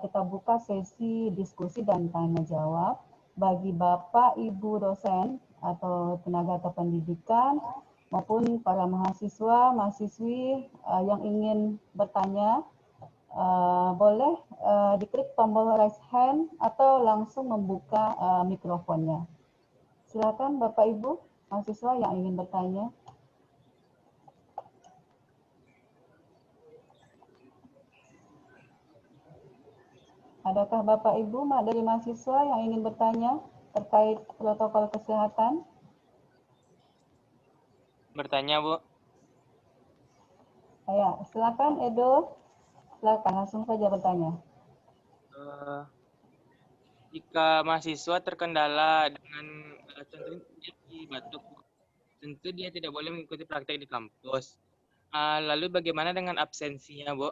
kita buka sesi diskusi dan tanya jawab bagi Bapak, Ibu dosen atau tenaga kependidikan maupun para mahasiswa, mahasiswi yang ingin bertanya, boleh diklik tombol raise hand atau langsung membuka mikrofonnya. Silakan Bapak, Ibu mahasiswa yang ingin bertanya. Adakah Bapak Ibu dari mahasiswa yang ingin bertanya terkait protokol kesehatan? Bertanya, Bu. Ya, silakan Edo. Silakan langsung saja bertanya. Jika mahasiswa terkendala dengan contohnya dia batuk, tentu dia tidak boleh mengikuti praktek di kampus. Lalu bagaimana dengan absensinya, Bu?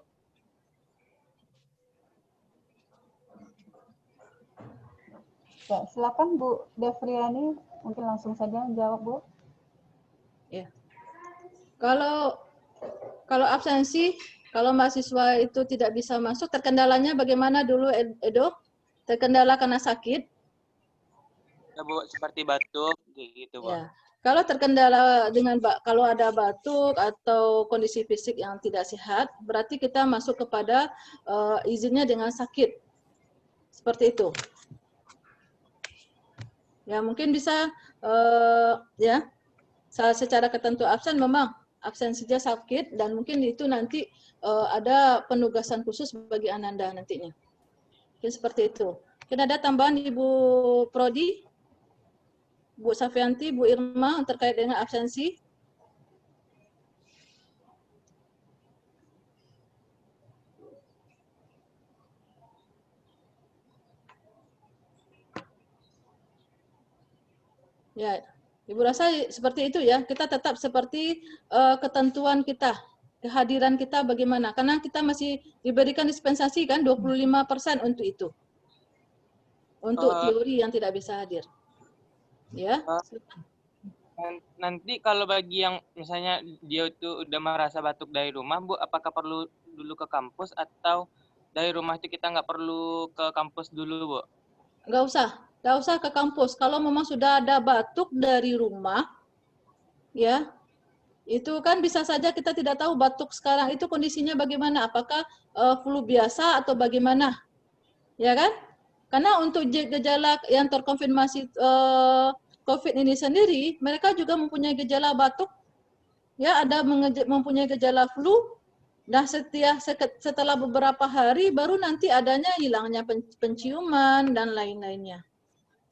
Ya, silakan Bu Devriani, mungkin langsung saja jawab, Bu. Ya. Kalau absensi, kalau mahasiswa itu tidak bisa masuk, terkendalanya bagaimana dulu, Edo? Terkendala karena sakit? Ya, Bu, seperti batuk, gitu, Bu. Ya. Kalau terkendala kalau ada batuk atau kondisi fisik yang tidak sehat, berarti kita masuk kepada izinnya dengan sakit. Seperti itu. Ya, mungkin bisa ya secara ketentuan absen memang absensinya sakit dan mungkin itu nanti ada penugasan khusus bagi Ananda nantinya. Mungkin seperti itu. Mungkin ada tambahan Ibu Prodi, Bu Safianti, Bu Irma terkait dengan absensi. Ya, Ibu rasa seperti itu ya. Kita tetap seperti ketentuan kita, kehadiran kita bagaimana. Karena kita masih diberikan dispensasi kan 25% untuk itu. untuk teori yang tidak bisa hadir. Ya. Nanti kalau bagi yang misalnya dia itu udah merasa batuk dari rumah, Bu, apakah perlu dulu ke kampus atau dari rumah itu kita nggak perlu ke kampus dulu, Bu? Nggak usah ke kampus. Kalau memang sudah ada batuk dari rumah, ya, itu kan bisa saja kita tidak tahu batuk sekarang itu kondisinya bagaimana, apakah flu biasa atau bagaimana, ya kan? Karena untuk gejala yang terkonfirmasi COVID ini sendiri, mereka juga mempunyai gejala batuk, ya, ada mempunyai gejala flu. Nah, setelah beberapa hari baru nanti adanya hilangnya penciuman dan lain-lainnya.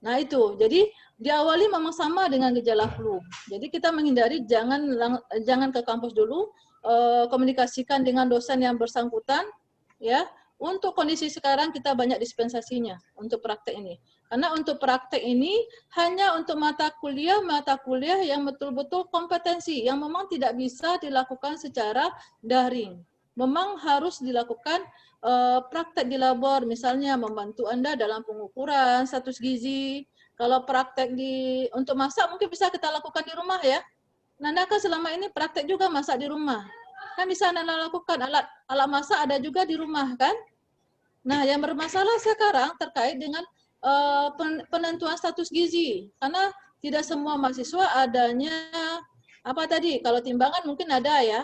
Nah itu, jadi diawali memang sama dengan gejala flu. Jadi kita menghindari jangan ke kampus dulu, komunikasikan dengan dosen yang bersangkutan, ya. Untuk kondisi sekarang kita banyak dispensasinya untuk praktek ini. Karena untuk praktek ini hanya untuk mata kuliah yang betul-betul kompetensi, yang memang tidak bisa dilakukan secara daring. Memang harus dilakukan praktek di labor, misalnya membantu Anda dalam pengukuran status gizi. Kalau praktek untuk masak mungkin bisa kita lakukan di rumah ya. Nanda kan selama ini praktek juga masak di rumah. Kan bisa Anda lakukan, alat masak ada juga di rumah kan. Nah yang bermasalah sekarang terkait dengan penentuan status gizi. Karena tidak semua mahasiswa adanya, apa tadi, kalau timbangan mungkin ada ya.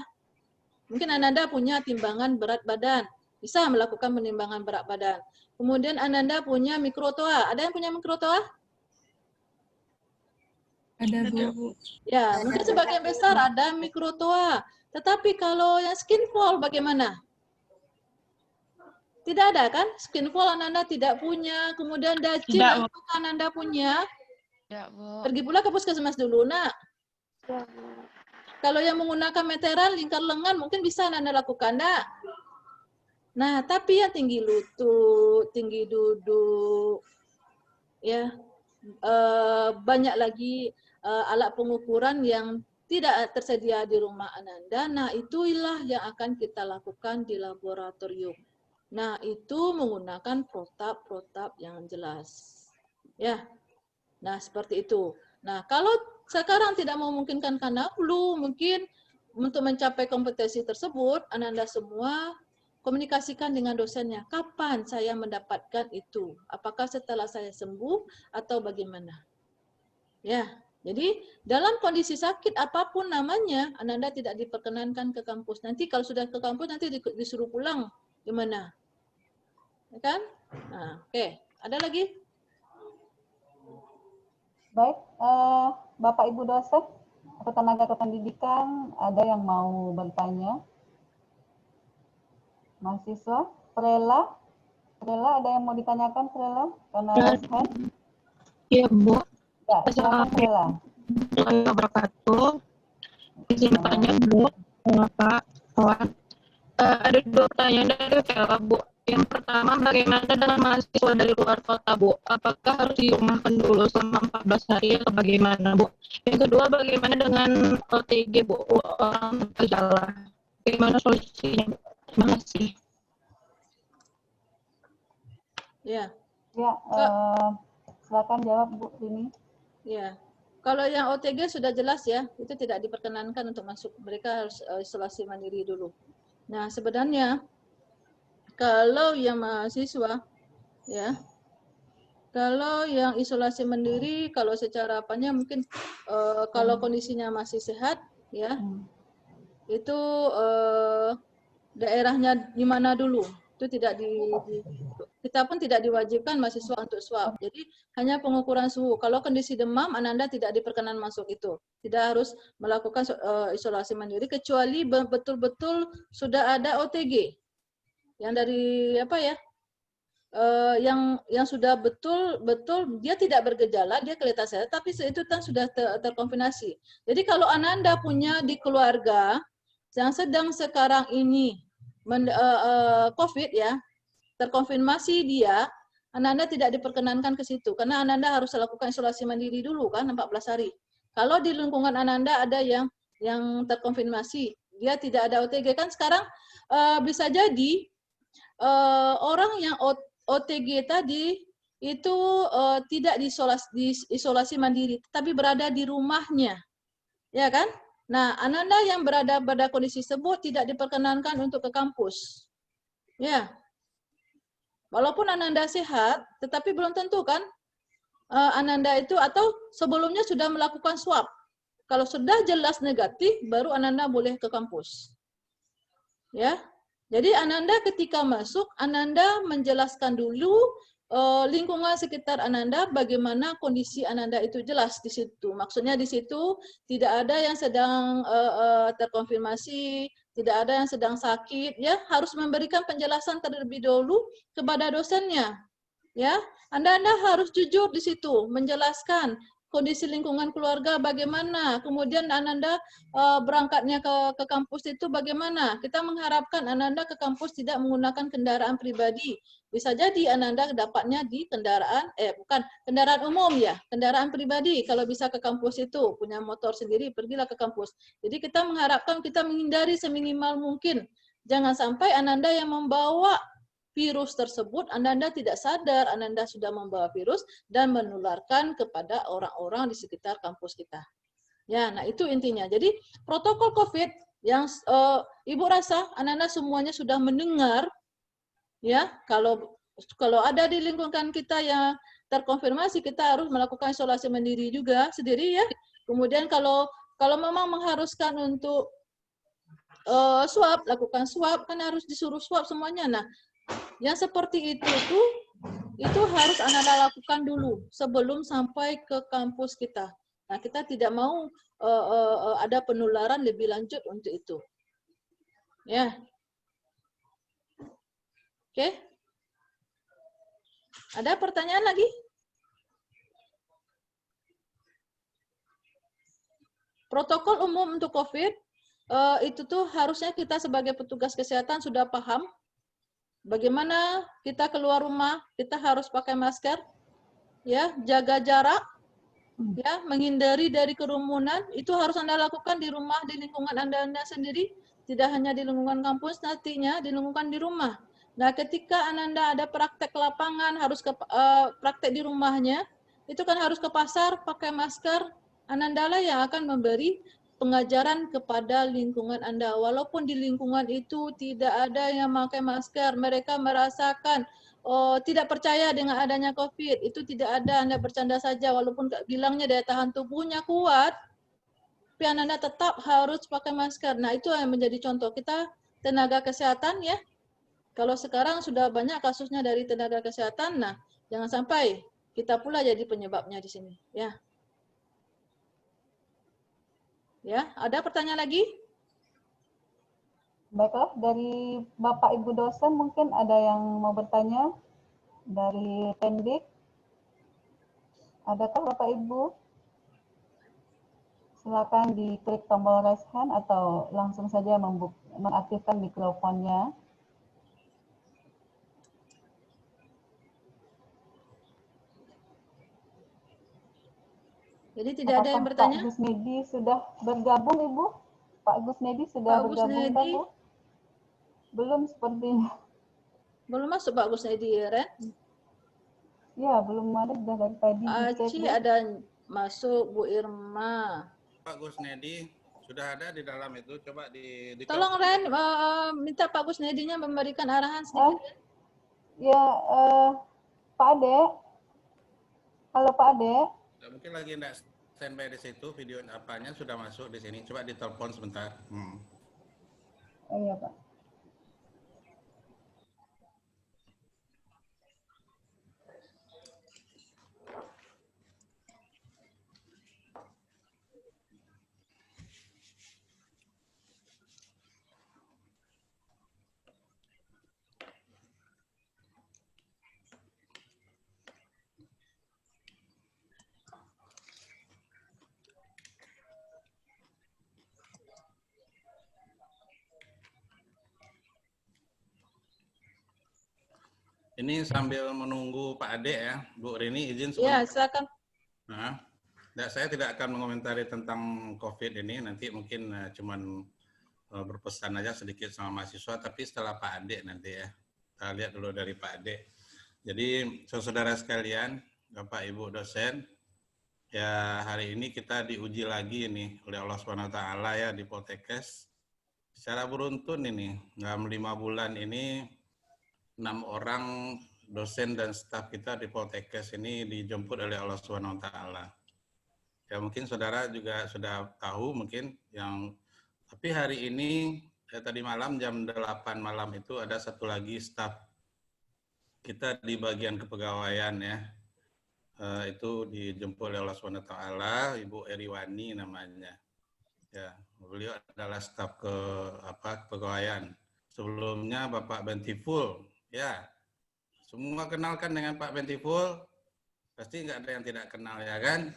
Mungkin Ananda punya timbangan berat badan, bisa melakukan penimbangan berat badan. Kemudian Ananda punya mikrotoa. Ada yang punya mikrotoa? Ada, Bu. Ya, mungkin sebagian besar ada mikrotoa. Tetapi kalau yang skinfold bagaimana? Tidak ada kan? Skinfold Ananda tidak punya. Kemudian dacin Ananda punya. Tidak, Bu. Pergi pula ke puskesmas dulu, nak. Kalau yang menggunakan meteran lingkar lengan mungkin bisa Anda lakukan, nak. Nah, tapi yang tinggi lutut, tinggi duduk, ya, banyak lagi alat pengukuran yang tidak tersedia di rumah Ananda. Nah, itulah yang akan kita lakukan di laboratorium. Nah, itu menggunakan protap yang jelas, ya. Nah, seperti itu. Nah, kalau sekarang tidak memungkinkan karena flu, mungkin untuk mencapai kompetensi tersebut, Ananda semua komunikasikan dengan dosennya. Kapan saya mendapatkan itu? Apakah setelah saya sembuh atau bagaimana? Ya, jadi dalam kondisi sakit apapun namanya, Ananda tidak diperkenankan ke kampus. Nanti kalau sudah ke kampus, nanti disuruh pulang. Gimana? Ya kan? Nah, oke. Ada lagi? Baik, Bapak Ibu dosen atau tenaga kependidikan ada yang mau bertanya? Mahasiswa, Prela ada yang mau ditanyakan, Prela? Karena hand. Iya, Bu. Ya, silakan Prela. Assalamualaikum wabarakatuh. Izin tanya, Bu, Bapak, kawan. Ada 2 pertanyaan dari Prela, Bu. Yang pertama, bagaimana dengan mahasiswa dari luar kota, Bu? Apakah harus dirumahkan dulu selama 14 hari atau bagaimana, Bu? Yang kedua, bagaimana dengan OTG, Bu? Orang bergejala. Bagaimana solusinya, Bu? Terima kasih. Ya. Ya, silakan jawab, Bu Rini. Ya. Kalau yang OTG sudah jelas ya, itu tidak diperkenankan untuk masuk. Mereka harus isolasi mandiri dulu. Nah, sebenarnya kalau yang mahasiswa, ya, kalau yang isolasi mandiri, kalau secara apanya mungkin kalau kondisinya masih sehat, ya, itu daerahnya di mana dulu, itu tidak kita pun tidak diwajibkan mahasiswa untuk swab. Jadi hanya pengukuran suhu. Kalau kondisi demam, Ananda tidak diperkenan masuk itu. Tidak harus melakukan isolasi mandiri kecuali betul-betul sudah ada OTG. Yang dari apa ya, yang sudah betul dia tidak bergejala, dia kelihatan sehat, tapi itu kan sudah terkonfirmasi. Jadi kalau Ananda punya di keluarga yang sedang sekarang ini COVID ya, terkonfirmasi dia, Ananda tidak diperkenankan ke situ karena Ananda harus lakukan isolasi mandiri dulu kan 14 hari. Kalau di lingkungan Ananda ada yang terkonfirmasi, dia tidak ada OTG kan sekarang bisa jadi orang yang OTG tadi itu tidak diisolasi mandiri, tapi berada di rumahnya, ya kan? Nah, Ananda yang berada pada kondisi tersebut tidak diperkenankan untuk ke kampus, ya. Walaupun Ananda sehat, tetapi belum tentu kan Ananda itu atau sebelumnya sudah melakukan swab. Kalau sudah jelas negatif, baru Ananda boleh ke kampus, ya. Jadi Ananda ketika masuk, Ananda menjelaskan dulu lingkungan sekitar Ananda, bagaimana kondisi Ananda itu jelas di situ. Maksudnya di situ tidak ada yang sedang terkonfirmasi, tidak ada yang sedang sakit, ya harus memberikan penjelasan terlebih dahulu kepada dosennya, ya. Anda harus jujur di situ, menjelaskan kondisi lingkungan keluarga bagaimana, kemudian Ananda berangkatnya ke kampus itu bagaimana. Kita mengharapkan Ananda ke kampus tidak menggunakan kendaraan pribadi. Bisa jadi Ananda dapatnya di kendaraan, kendaraan umum ya, kendaraan pribadi. Kalau bisa ke kampus itu, punya motor sendiri, pergilah ke kampus. Jadi kita mengharapkan kita menghindari seminimal mungkin. Jangan sampai Ananda yang membawa virus tersebut, Ananda tidak sadar Ananda sudah membawa virus dan menularkan kepada orang-orang di sekitar kampus kita. Ya, nah itu intinya. Jadi protokol COVID yang Ibu rasa Ananda semuanya sudah mendengar, ya. Kalau ada di lingkungan kita yang terkonfirmasi, kita harus melakukan isolasi mandiri juga sendiri ya. Kemudian kalau memang mengharuskan untuk swab, lakukan swab, kan harus disuruh swab semuanya. Nah, yang seperti itu harus Ananda lakukan dulu sebelum sampai ke kampus kita. Nah, kita tidak mau ada penularan lebih lanjut untuk itu. Ya. Oke. Ada pertanyaan lagi? Protokol umum untuk COVID itu tuh harusnya kita sebagai petugas kesehatan sudah paham. Bagaimana kita keluar rumah, kita harus pakai masker, ya, jaga jarak, ya, menghindari dari kerumunan. Itu harus Anda lakukan di rumah, di lingkungan Anda sendiri, tidak hanya di lingkungan kampus, nantinya di lingkungan di rumah. Nah, ketika Anda ada praktek lapangan, harus ke praktek di rumahnya, itu kan harus ke pasar, pakai masker. Anda lah yang akan memberi pengajaran kepada lingkungan Anda. Walaupun di lingkungan itu tidak ada yang memakai masker, mereka merasakan tidak percaya dengan adanya COVID. Itu tidak ada, Anda bercanda saja. Walaupun bilangnya daya tahan tubuhnya kuat, tapi Anda tetap harus pakai masker. Nah, itu yang menjadi contoh. Kita tenaga kesehatan ya. Kalau sekarang sudah banyak kasusnya dari tenaga kesehatan, nah jangan sampai kita pula jadi penyebabnya di sini. Ya. Ya, ada pertanyaan lagi? Baiklah, dari Bapak Ibu dosen mungkin ada yang mau bertanya dari Pendik. Adakah Bapak Ibu? Silakan diklik tombol raise hand atau langsung saja mengaktifkan mikrofonnya. Jadi tidak ada yang bertanya? Pak Gusnedi sudah bergabung, Ibu? Pak Gusnedi sudah bergabung, Bu? Belum sepertinya. Belum masuk Pak Gusnedi, Ren? Ya, belum ada, sudah dari tadi. Aci ada masuk, Bu Irma. Pak Gusnedi sudah ada di dalam itu, coba di Tolong Ren, minta Pak Gusnedinya memberikan arahan sedikit. Ya, Pak Ade. Halo Pak Ade. Mungkin lagi enggak standby di situ, video apanya sudah masuk di sini. Coba ditelepon sebentar. Oh iya Pak. Ini sambil menunggu Pak Ade ya, Bu Rini izin sebentar. Ya, silakan. Nah, saya tidak akan mengomentari tentang COVID ini, nanti mungkin cuman berpesan aja sedikit sama mahasiswa, tapi setelah Pak Ade nanti ya. Kita lihat dulu dari Pak Ade. Jadi saudara sekalian, Bapak Ibu dosen, ya hari ini kita diuji lagi ini oleh Allah SWT ya di Poltekkes. Secara beruntun ini, dalam 5 bulan ini 6 orang dosen dan staf kita di Poltekkes ini dijemput oleh Allah SWT. Ya mungkin saudara juga sudah tahu mungkin yang, tapi hari ini tadi malam jam 8 malam itu ada satu lagi staf kita di bagian kepegawaian ya. Itu dijemput oleh Allah SWT, Ibu Eriwani namanya. Ya, beliau adalah staf kepegawaian. Sebelumnya Bapak Bentiful, ya. Semua kenalkan dengan Pak Bentiful, pasti nggak ada yang tidak kenal ya kan?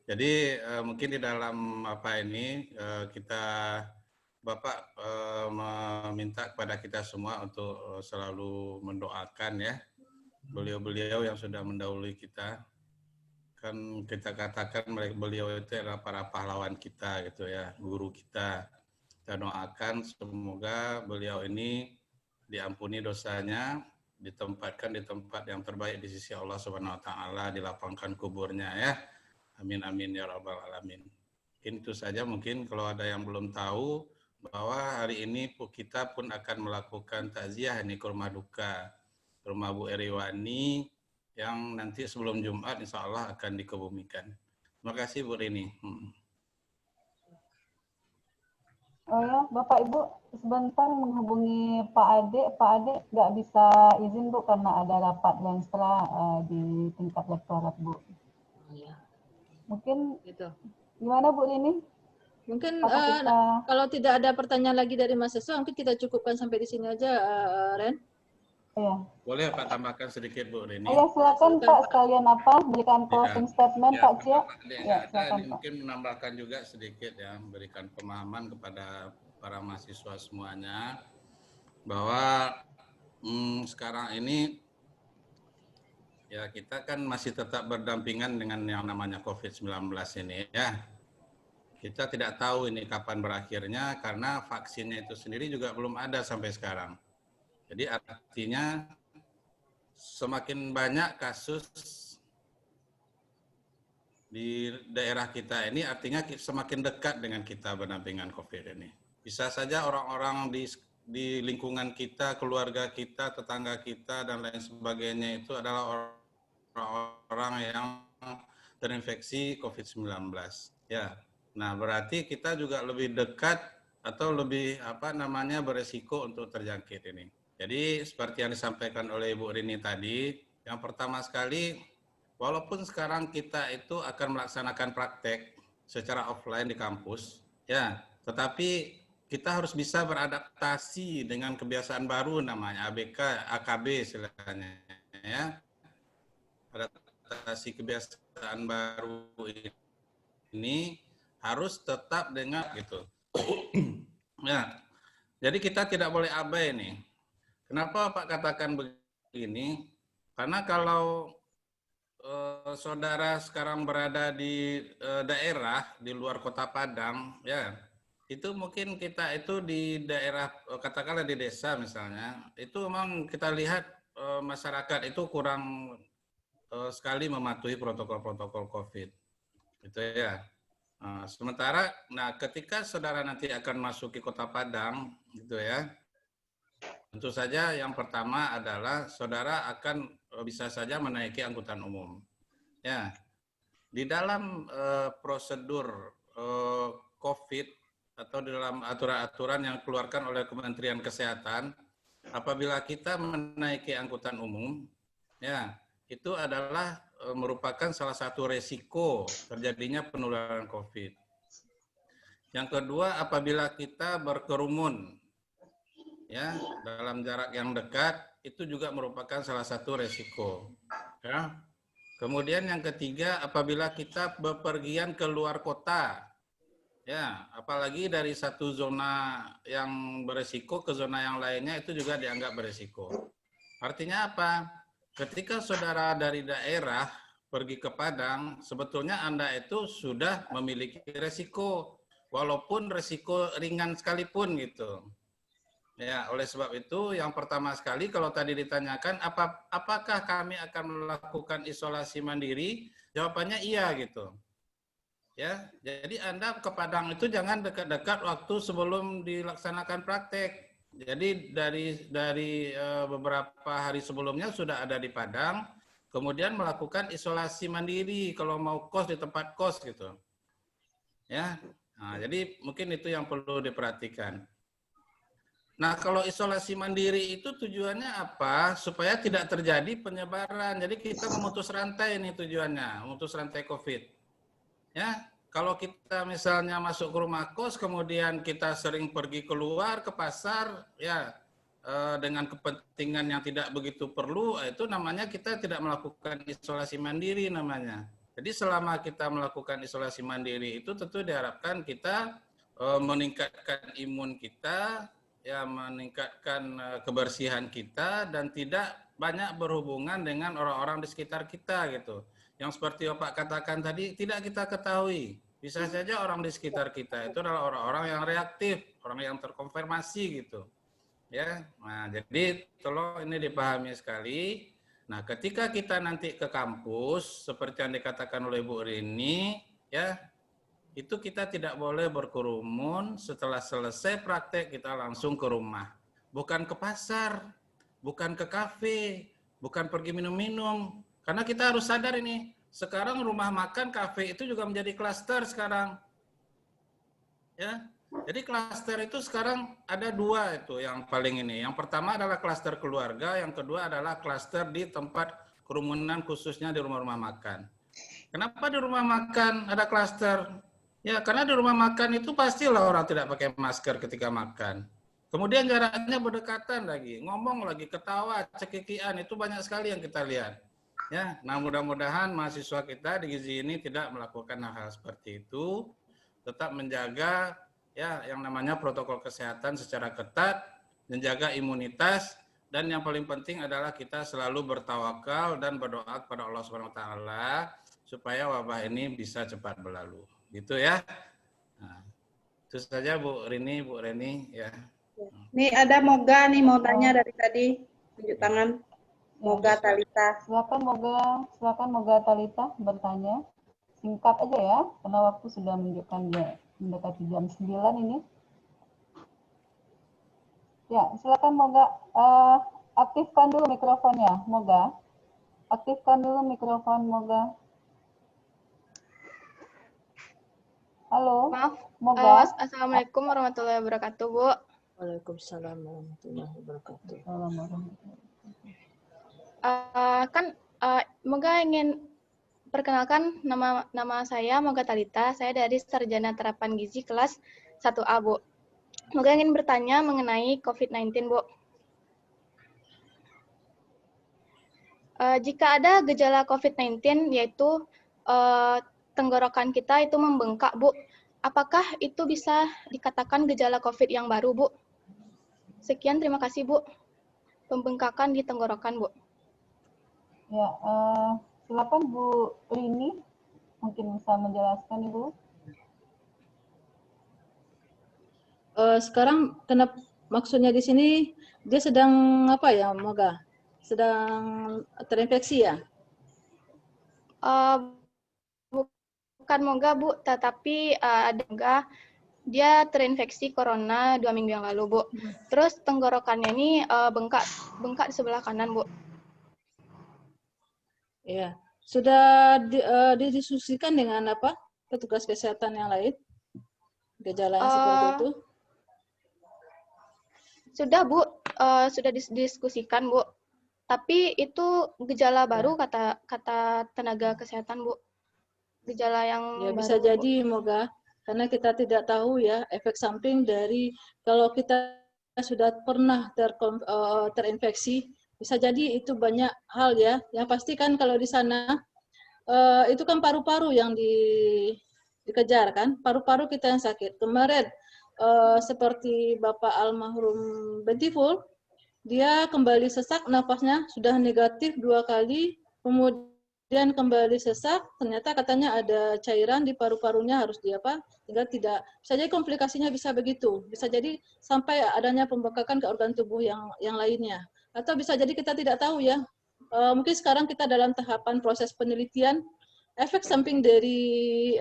Jadi mungkin di dalam kita Bapak meminta kepada kita semua untuk selalu mendoakan ya beliau-beliau yang sudah mendahului kita. Kan kita katakan beliau itu adalah para pahlawan kita gitu ya, guru kita. Kita doakan semoga beliau ini diampuni dosanya, ditempatkan di tempat yang terbaik di sisi Allah Subhanahu wa taala, dilapangkan kuburnya ya. Amin amin ya rabbal alamin. Itu saja mungkin kalau ada yang belum tahu bahwa hari ini kita pun akan melakukan takziah ini ke rumah duka rumah Bu Eriwani yang nanti sebelum Jumat insya Allah akan dikebumikan. Terima kasih Bu Rini. Oh ya, Bapak Ibu sebentar menghubungi Pak Ade. Pak Ade nggak bisa izin Bu karena ada rapat Lenstra di tingkat rektorat Bu. Oh, ya. Mungkin Gitu. gimana Bu Rini? Mungkin kita... kalau tidak ada pertanyaan lagi dari mahasiswa, mungkin kita cukupkan sampai di sini aja, Ren. Iya. Boleh Pak tambahkan sedikit Bu Rini? Oh ya, silakan Pak sekalian berikan closing statement ya, Pak Cia. Ya, silakan Pak. Mungkin menambahkan juga sedikit ya, memberikan pemahaman kepada para mahasiswa semuanya bahwa sekarang ini ya kita kan masih tetap berdampingan dengan yang namanya COVID-19 ini ya. Kita tidak tahu ini kapan berakhirnya karena vaksinnya itu sendiri juga belum ada sampai sekarang. Jadi artinya semakin banyak kasus di daerah kita ini artinya semakin dekat dengan kita berdampingan COVID ini. Bisa saja orang-orang di lingkungan kita, keluarga kita, tetangga kita, dan lain sebagainya itu adalah orang-orang yang terinfeksi COVID-19. Ya, nah berarti kita juga lebih dekat atau lebih beresiko untuk terjangkit ini. Jadi seperti yang disampaikan oleh Ibu Rini tadi, yang pertama sekali, walaupun sekarang kita itu akan melaksanakan praktek secara offline di kampus, ya, tetapi kita harus bisa beradaptasi dengan kebiasaan baru namanya ABK, AKB istilahnya, ya. Adaptasi kebiasaan baru ini harus tetap dengan gitu. Ya, jadi kita tidak boleh abai nih. Kenapa Pak katakan begini? Karena kalau saudara sekarang berada di daerah di luar Kota Padang, ya itu mungkin kita itu di daerah katakanlah di desa misalnya, itu memang kita lihat masyarakat itu kurang sekali mematuhi protokol-protokol COVID, gitu ya. Sementara, ketika saudara nanti akan masuk ke Kota Padang, gitu ya, tentu saja yang pertama adalah saudara akan bisa saja menaiki angkutan umum. Ya, di dalam prosedur COVID atau di dalam aturan-aturan yang dikeluarkan oleh Kementerian Kesehatan, apabila kita menaiki angkutan umum, ya itu adalah merupakan salah satu resiko terjadinya penularan COVID. Yang kedua, apabila kita berkerumun, ya dalam jarak yang dekat, itu juga merupakan salah satu resiko. Ya. Kemudian yang ketiga, apabila kita bepergian ke luar kota, ya apalagi dari satu zona yang beresiko ke zona yang lainnya itu juga dianggap beresiko. Artinya apa? Ketika saudara dari daerah pergi ke Padang, sebetulnya Anda itu sudah memiliki resiko, walaupun resiko ringan sekalipun gitu. Ya, oleh sebab itu yang pertama sekali kalau tadi ditanyakan apakah kami akan melakukan isolasi mandiri? Jawabannya iya gitu. Ya, jadi Anda ke Padang itu jangan dekat-dekat waktu sebelum dilaksanakan praktek. Jadi dari beberapa hari sebelumnya sudah ada di Padang, kemudian melakukan isolasi mandiri kalau mau kos di tempat kos gitu. Ya. Nah, jadi mungkin itu yang perlu diperhatikan. Nah, kalau isolasi mandiri itu tujuannya apa? Supaya tidak terjadi penyebaran. Jadi kita memutus rantai ini tujuannya, memutus rantai COVID. Ya, kalau kita misalnya masuk ke rumah kos, kemudian kita sering pergi keluar ke pasar, ya dengan kepentingan yang tidak begitu perlu, itu namanya kita tidak melakukan isolasi mandiri namanya. Jadi selama kita melakukan isolasi mandiri itu tentu diharapkan kita meningkatkan imun kita, ya meningkatkan kebersihan kita dan tidak banyak berhubungan dengan orang-orang di sekitar kita gitu. Yang seperti Bapak katakan tadi tidak kita ketahui. Bisa saja orang di sekitar kita itu adalah orang-orang yang reaktif, orang yang terkonfirmasi gitu. Ya. Nah, jadi tolong ini dipahami sekali. Nah, ketika kita nanti ke kampus seperti yang dikatakan oleh Bu Rini, ya itu kita tidak boleh berkerumun, setelah selesai praktek kita langsung ke rumah. Bukan ke pasar, bukan ke kafe, bukan pergi minum-minum. Karena kita harus sadar ini, sekarang rumah makan, kafe itu juga menjadi klaster sekarang. Ya, jadi klaster itu sekarang ada dua itu yang paling ini. Yang pertama adalah klaster keluarga, yang kedua adalah klaster di tempat kerumunan khususnya di rumah-rumah makan. Kenapa di rumah makan ada klaster? Ya, karena di rumah makan itu pastilah orang tidak pakai masker ketika makan. Kemudian jaraknya berdekatan lagi, ngomong lagi, ketawa, cekikian, itu banyak sekali yang kita lihat. Ya, nah mudah-mudahan mahasiswa kita di Gizi ini tidak melakukan hal-hal seperti itu, tetap menjaga ya yang namanya protokol kesehatan secara ketat, menjaga imunitas, dan yang paling penting adalah kita selalu bertawakal dan berdoa kepada Allah SWT supaya wabah ini bisa cepat berlalu. Gitu ya. Nah, itu saja Bu Rini, Bu Reni ya. Nih ada Moga nih mau tanya dari tadi, tunjuk tangan. Moga Talita. Silakan Moga Talita bertanya. Singkat aja ya, karena waktu sudah menunjukkan mendekati jam 9 ini. Ya, silakan Moga. Aktifkan dulu mikrofonnya, Moga. Aktifkan dulu mikrofon Moga. Halo, maaf. Moga. Assalamualaikum warahmatullahi wabarakatuh, Bu. Waalaikumsalam warahmatullahi wabarakatuh. Moga ingin perkenalkan nama saya Moga Talita. Saya dari Sarjana Terapan Gizi kelas 1A, Bu. Moga ingin bertanya mengenai COVID-19, Bu. Jika ada gejala COVID-19 yaitu tenggorokan kita itu membengkak, Bu. Apakah itu bisa dikatakan gejala COVID yang baru, Bu? Sekian, terima kasih, Bu. Pembengkakan di tenggorokan, Bu. Ya, silakan Bu Rini, mungkin bisa menjelaskan, Ibu. Sekarang kenapa maksudnya di sini dia sedang apa ya, Moga? Sedang terinfeksi ya? Bukan Moga, Bu, tetapi ada Moga, dia terinfeksi corona 2 minggu yang lalu, Bu. Terus tenggorokannya ini bengkak di sebelah kanan, Bu. Iya. Sudah didiskusikan dengan apa? Petugas kesehatan yang lain? Gejala yang seperti itu? Sudah, Bu. Sudah didiskusikan, Bu. Tapi itu gejala baru kata tenaga kesehatan, Bu. Gejala yang ya baru, bisa jadi, Moga, karena kita tidak tahu ya efek samping dari kalau kita sudah pernah terinfeksi, bisa jadi itu banyak hal ya. Yang pasti kan kalau di sana itu kan paru-paru yang dikejar kan, paru-paru kita yang sakit. Kemarin seperti Bapak almarhum Bentiful, dia kembali sesak, nafasnya sudah negatif 2 kali, kemudian kemudian kembali sesak, ternyata katanya ada cairan di paru-parunya harus tinggal tidak. Bisa jadi komplikasinya bisa begitu. Bisa jadi sampai adanya pembengkakan ke organ tubuh yang lainnya. Atau bisa jadi kita tidak tahu ya. Mungkin sekarang kita dalam tahapan proses penelitian efek samping dari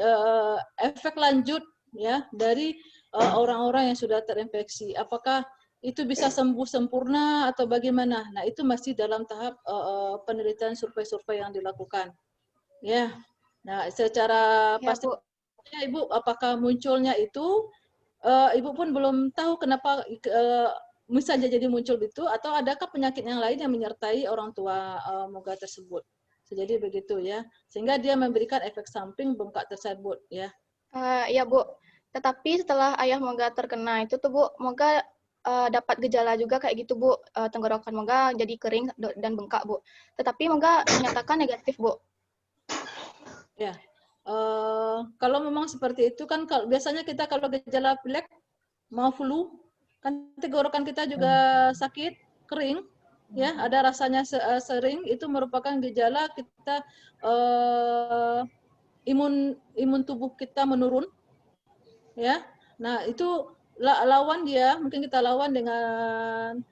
efek lanjut ya dari orang-orang yang sudah terinfeksi. Apakah itu bisa sembuh sempurna atau bagaimana? Nah, itu masih dalam tahap penelitian survei-survei yang dilakukan. Ya. Nah, secara pasti Ibu apakah munculnya itu Ibu pun belum tahu kenapa misalnya jadi muncul itu, atau adakah penyakit yang lain yang menyertai orang tua Moga tersebut. Jadi begitu ya. Sehingga dia memberikan efek samping bengkak tersebut ya. Iya, Bu. Tetapi setelah ayah Moga terkena itu tuh, Bu, Moga dapat gejala juga kayak gitu, Bu. Tenggorokan Moga jadi kering dan bengkak, Bu. Tetapi Moga dinyatakan negatif, Bu. Ya. Kalau memang seperti itu kan biasanya kita kalau gejala pilek mau flu kan tenggorokan kita juga sakit, kering, ya, ada rasanya sering, itu merupakan gejala kita imun tubuh kita menurun, ya. Nah, itu lawan dia, mungkin kita lawan dengan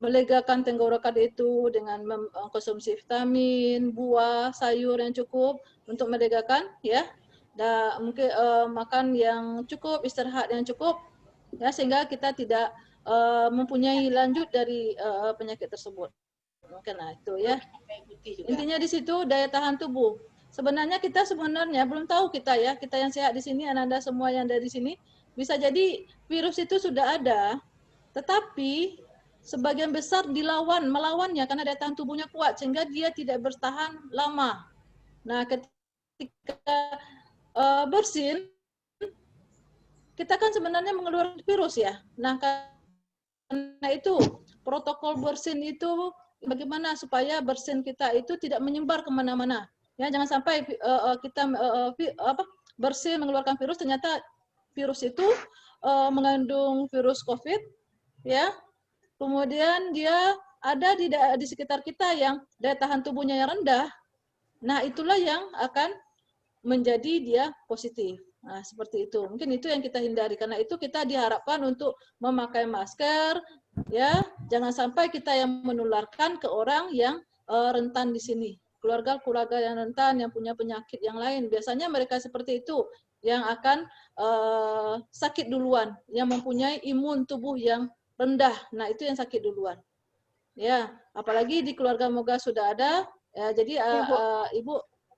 melegakan tenggorokan itu dengan mengkonsumsi vitamin, buah, sayur yang cukup untuk melegakan, ya. Dan mungkin makan yang cukup, istirahat yang cukup, ya, sehingga kita tidak mempunyai lanjut dari penyakit tersebut. Mungkin itu ya. Intinya di situ daya tahan tubuh. Sebenarnya kita belum tahu kita ya, kita yang sehat di sini, Anda semua yang ada di sini, bisa jadi virus itu sudah ada, tetapi sebagian besar melawannya karena daya tahan tubuhnya kuat sehingga dia tidak bertahan lama. Nah, ketika bersin, kita kan sebenarnya mengeluarkan virus ya. Nah, karena itu protokol bersin itu bagaimana supaya bersin kita itu tidak menyebar kemana-mana. Ya, jangan sampai kita bersin mengeluarkan virus, ternyata virus itu mengandung virus COVID, ya. Kemudian dia ada di sekitar kita yang daya tahan tubuhnya yang rendah. Nah, itulah yang akan menjadi dia positif. Nah, seperti itu. Mungkin itu yang kita hindari. Karena itu kita diharapkan untuk memakai masker, ya. Jangan sampai kita yang menularkan ke orang yang rentan di sini. Keluarga-keluarga yang rentan, yang punya penyakit yang lain. Biasanya mereka seperti itu yang akan sakit duluan, yang mempunyai imun tubuh yang rendah. Nah, itu yang sakit duluan. Ya, apalagi di keluarga Moga sudah ada. Ya, jadi Ibu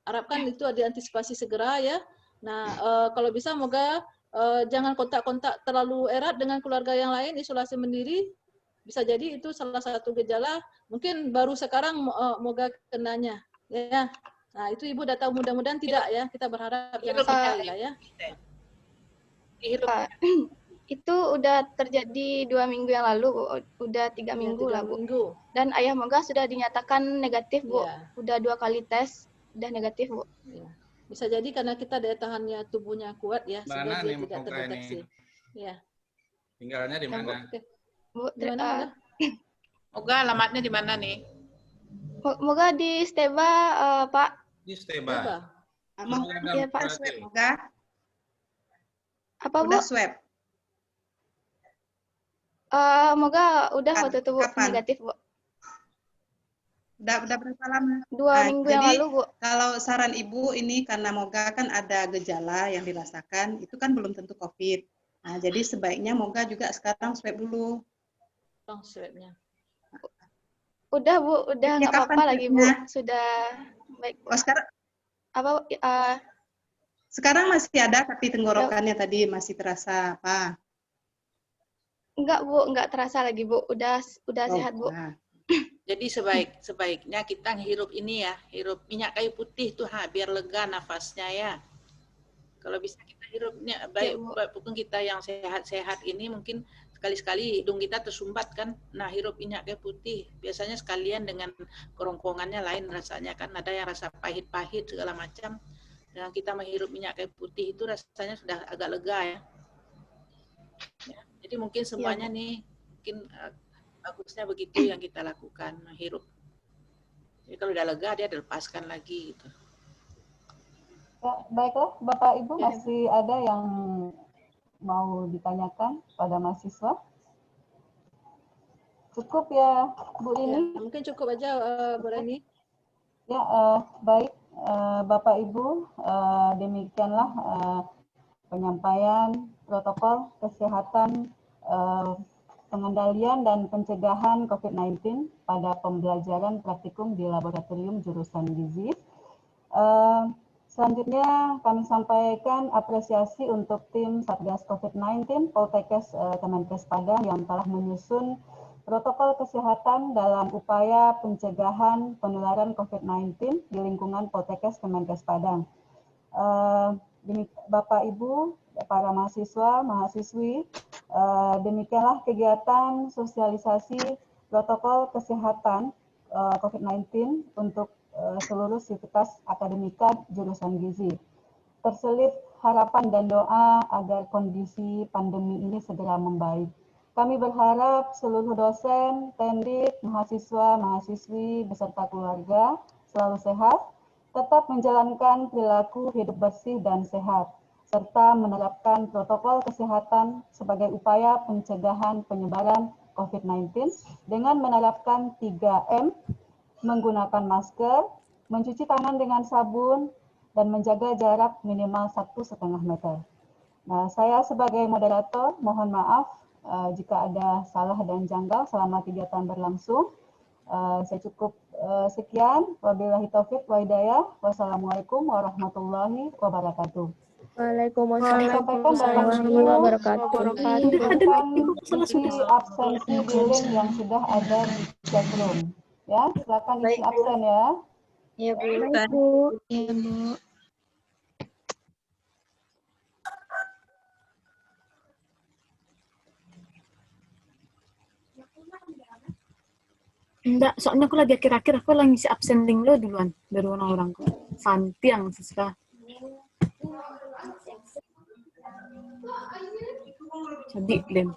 harapkan itu diantisipasi segera ya. Nah, kalau bisa Moga jangan kontak-kontak terlalu erat dengan keluarga yang lain, isolasi mandiri. Bisa jadi itu salah satu gejala. Mungkin baru sekarang Moga kenanya. Ya. Nah, itu Ibu udah tahu, mudah-mudahan tidak ya. Kita berharap jangan sampai lah ya. Itu udah terjadi 2 minggu yang lalu, udah 3 minggu lah, Bu. Dan ayah Moga sudah dinyatakan negatif, Bu. Ya. Udah 2 kali tes, udah negatif, Bu. Ya. Bisa jadi karena kita daya tahannya tubuhnya kuat ya, sehingga dia tidak terdeteksi. Ya. Tinggalnya di mana? Bu, di mana? Moga alamatnya di mana nih? Moga di Steba, Pak. Di Steba. Iya, Pak. Moga. Apa, Bu? Udah swab. Moga udah waktu itu, Bu, negatif, Bu. Udah berapa lama? 2 minggu yang lalu, Bu. Kalau saran Ibu ini karena Moga kan ada gejala yang dirasakan, itu kan belum tentu COVID. Nah, jadi sebaiknya Moga juga sekarang swab dulu. Swabnya. Udah, Bu, udah nggak apa-apa lagi, Bu. Sudah baik. Oh, sekarang apa? Sekarang masih ada tapi tenggorokannya tadi masih terasa apa? Enggak, Bu, enggak terasa lagi, Bu. Udah sehat, Bu. Nah. Jadi sebaiknya kita hirup ini ya, hirup minyak kayu putih tuh, biar lega nafasnya ya. Kalau bisa kita hirupnya baik, bukan kita yang sehat-sehat ini mungkin sekali-sekali hidung kita tersumbat kan. Nah, hirup minyak kayu putih biasanya sekalian dengan kerongkongannya lain rasanya kan, ada yang rasa pahit-pahit segala macam. Dengan kita menghirup minyak kayu putih itu rasanya sudah agak lega ya. Jadi mungkin semuanya nih mungkin bagusnya begitu yang kita lakukan, menghirup. Jadi kalau udah lega dia dilepaskan lagi gitu. Ya, baiklah, Bapak Ibu masih ada yang mau ditanyakan pada mahasiswa? Cukup ya, Bu Rini? Ya, mungkin cukup aja, Bu Rini. Ya, baik, Bapak Ibu, demikianlah penyampaian protokol kesehatan pengendalian dan pencegahan COVID-19 pada pembelajaran praktikum di laboratorium jurusan gizi. Selanjutnya kami sampaikan apresiasi untuk tim Satgas COVID-19 Poltekkes Kemenkes Padang yang telah menyusun protokol kesehatan dalam upaya pencegahan penularan COVID-19 di lingkungan Poltekkes Kemenkes Padang. Bapak Ibu, para mahasiswa, mahasiswi, demikianlah kegiatan sosialisasi protokol kesehatan COVID-19 untuk seluruh sivitas akademika jurusan gizi. Terselip harapan dan doa agar kondisi pandemi ini segera membaik. Kami berharap seluruh dosen, pendidik, mahasiswa, mahasiswi, beserta keluarga selalu sehat, tetap menjalankan perilaku hidup bersih dan sehat, serta menerapkan protokol kesehatan sebagai upaya pencegahan penyebaran COVID-19 dengan menerapkan 3M, menggunakan masker, mencuci tangan dengan sabun, dan menjaga jarak minimal 1,5 meter. Nah, saya sebagai moderator mohon maaf jika ada salah dan janggal selama kegiatan berlangsung. Saya cukup sekian. Wabillahi taufiq wa hidayah. Wassalamualaikum warahmatullahi wabarakatuh. Waalaikumsalam warahmatullahi wabarakatuh. Isi absensi di link yang sudah ada di chat room. Ya, silakan isi absen ya. Iya, Bu. Baik, Bu. Iya, Bu. Enggak, soalnya aku lagi akhir-akhir aku lagi ngisi absen link lo duluan dari orang-orang kok. Santi yang sesuka. Jadi, Lem.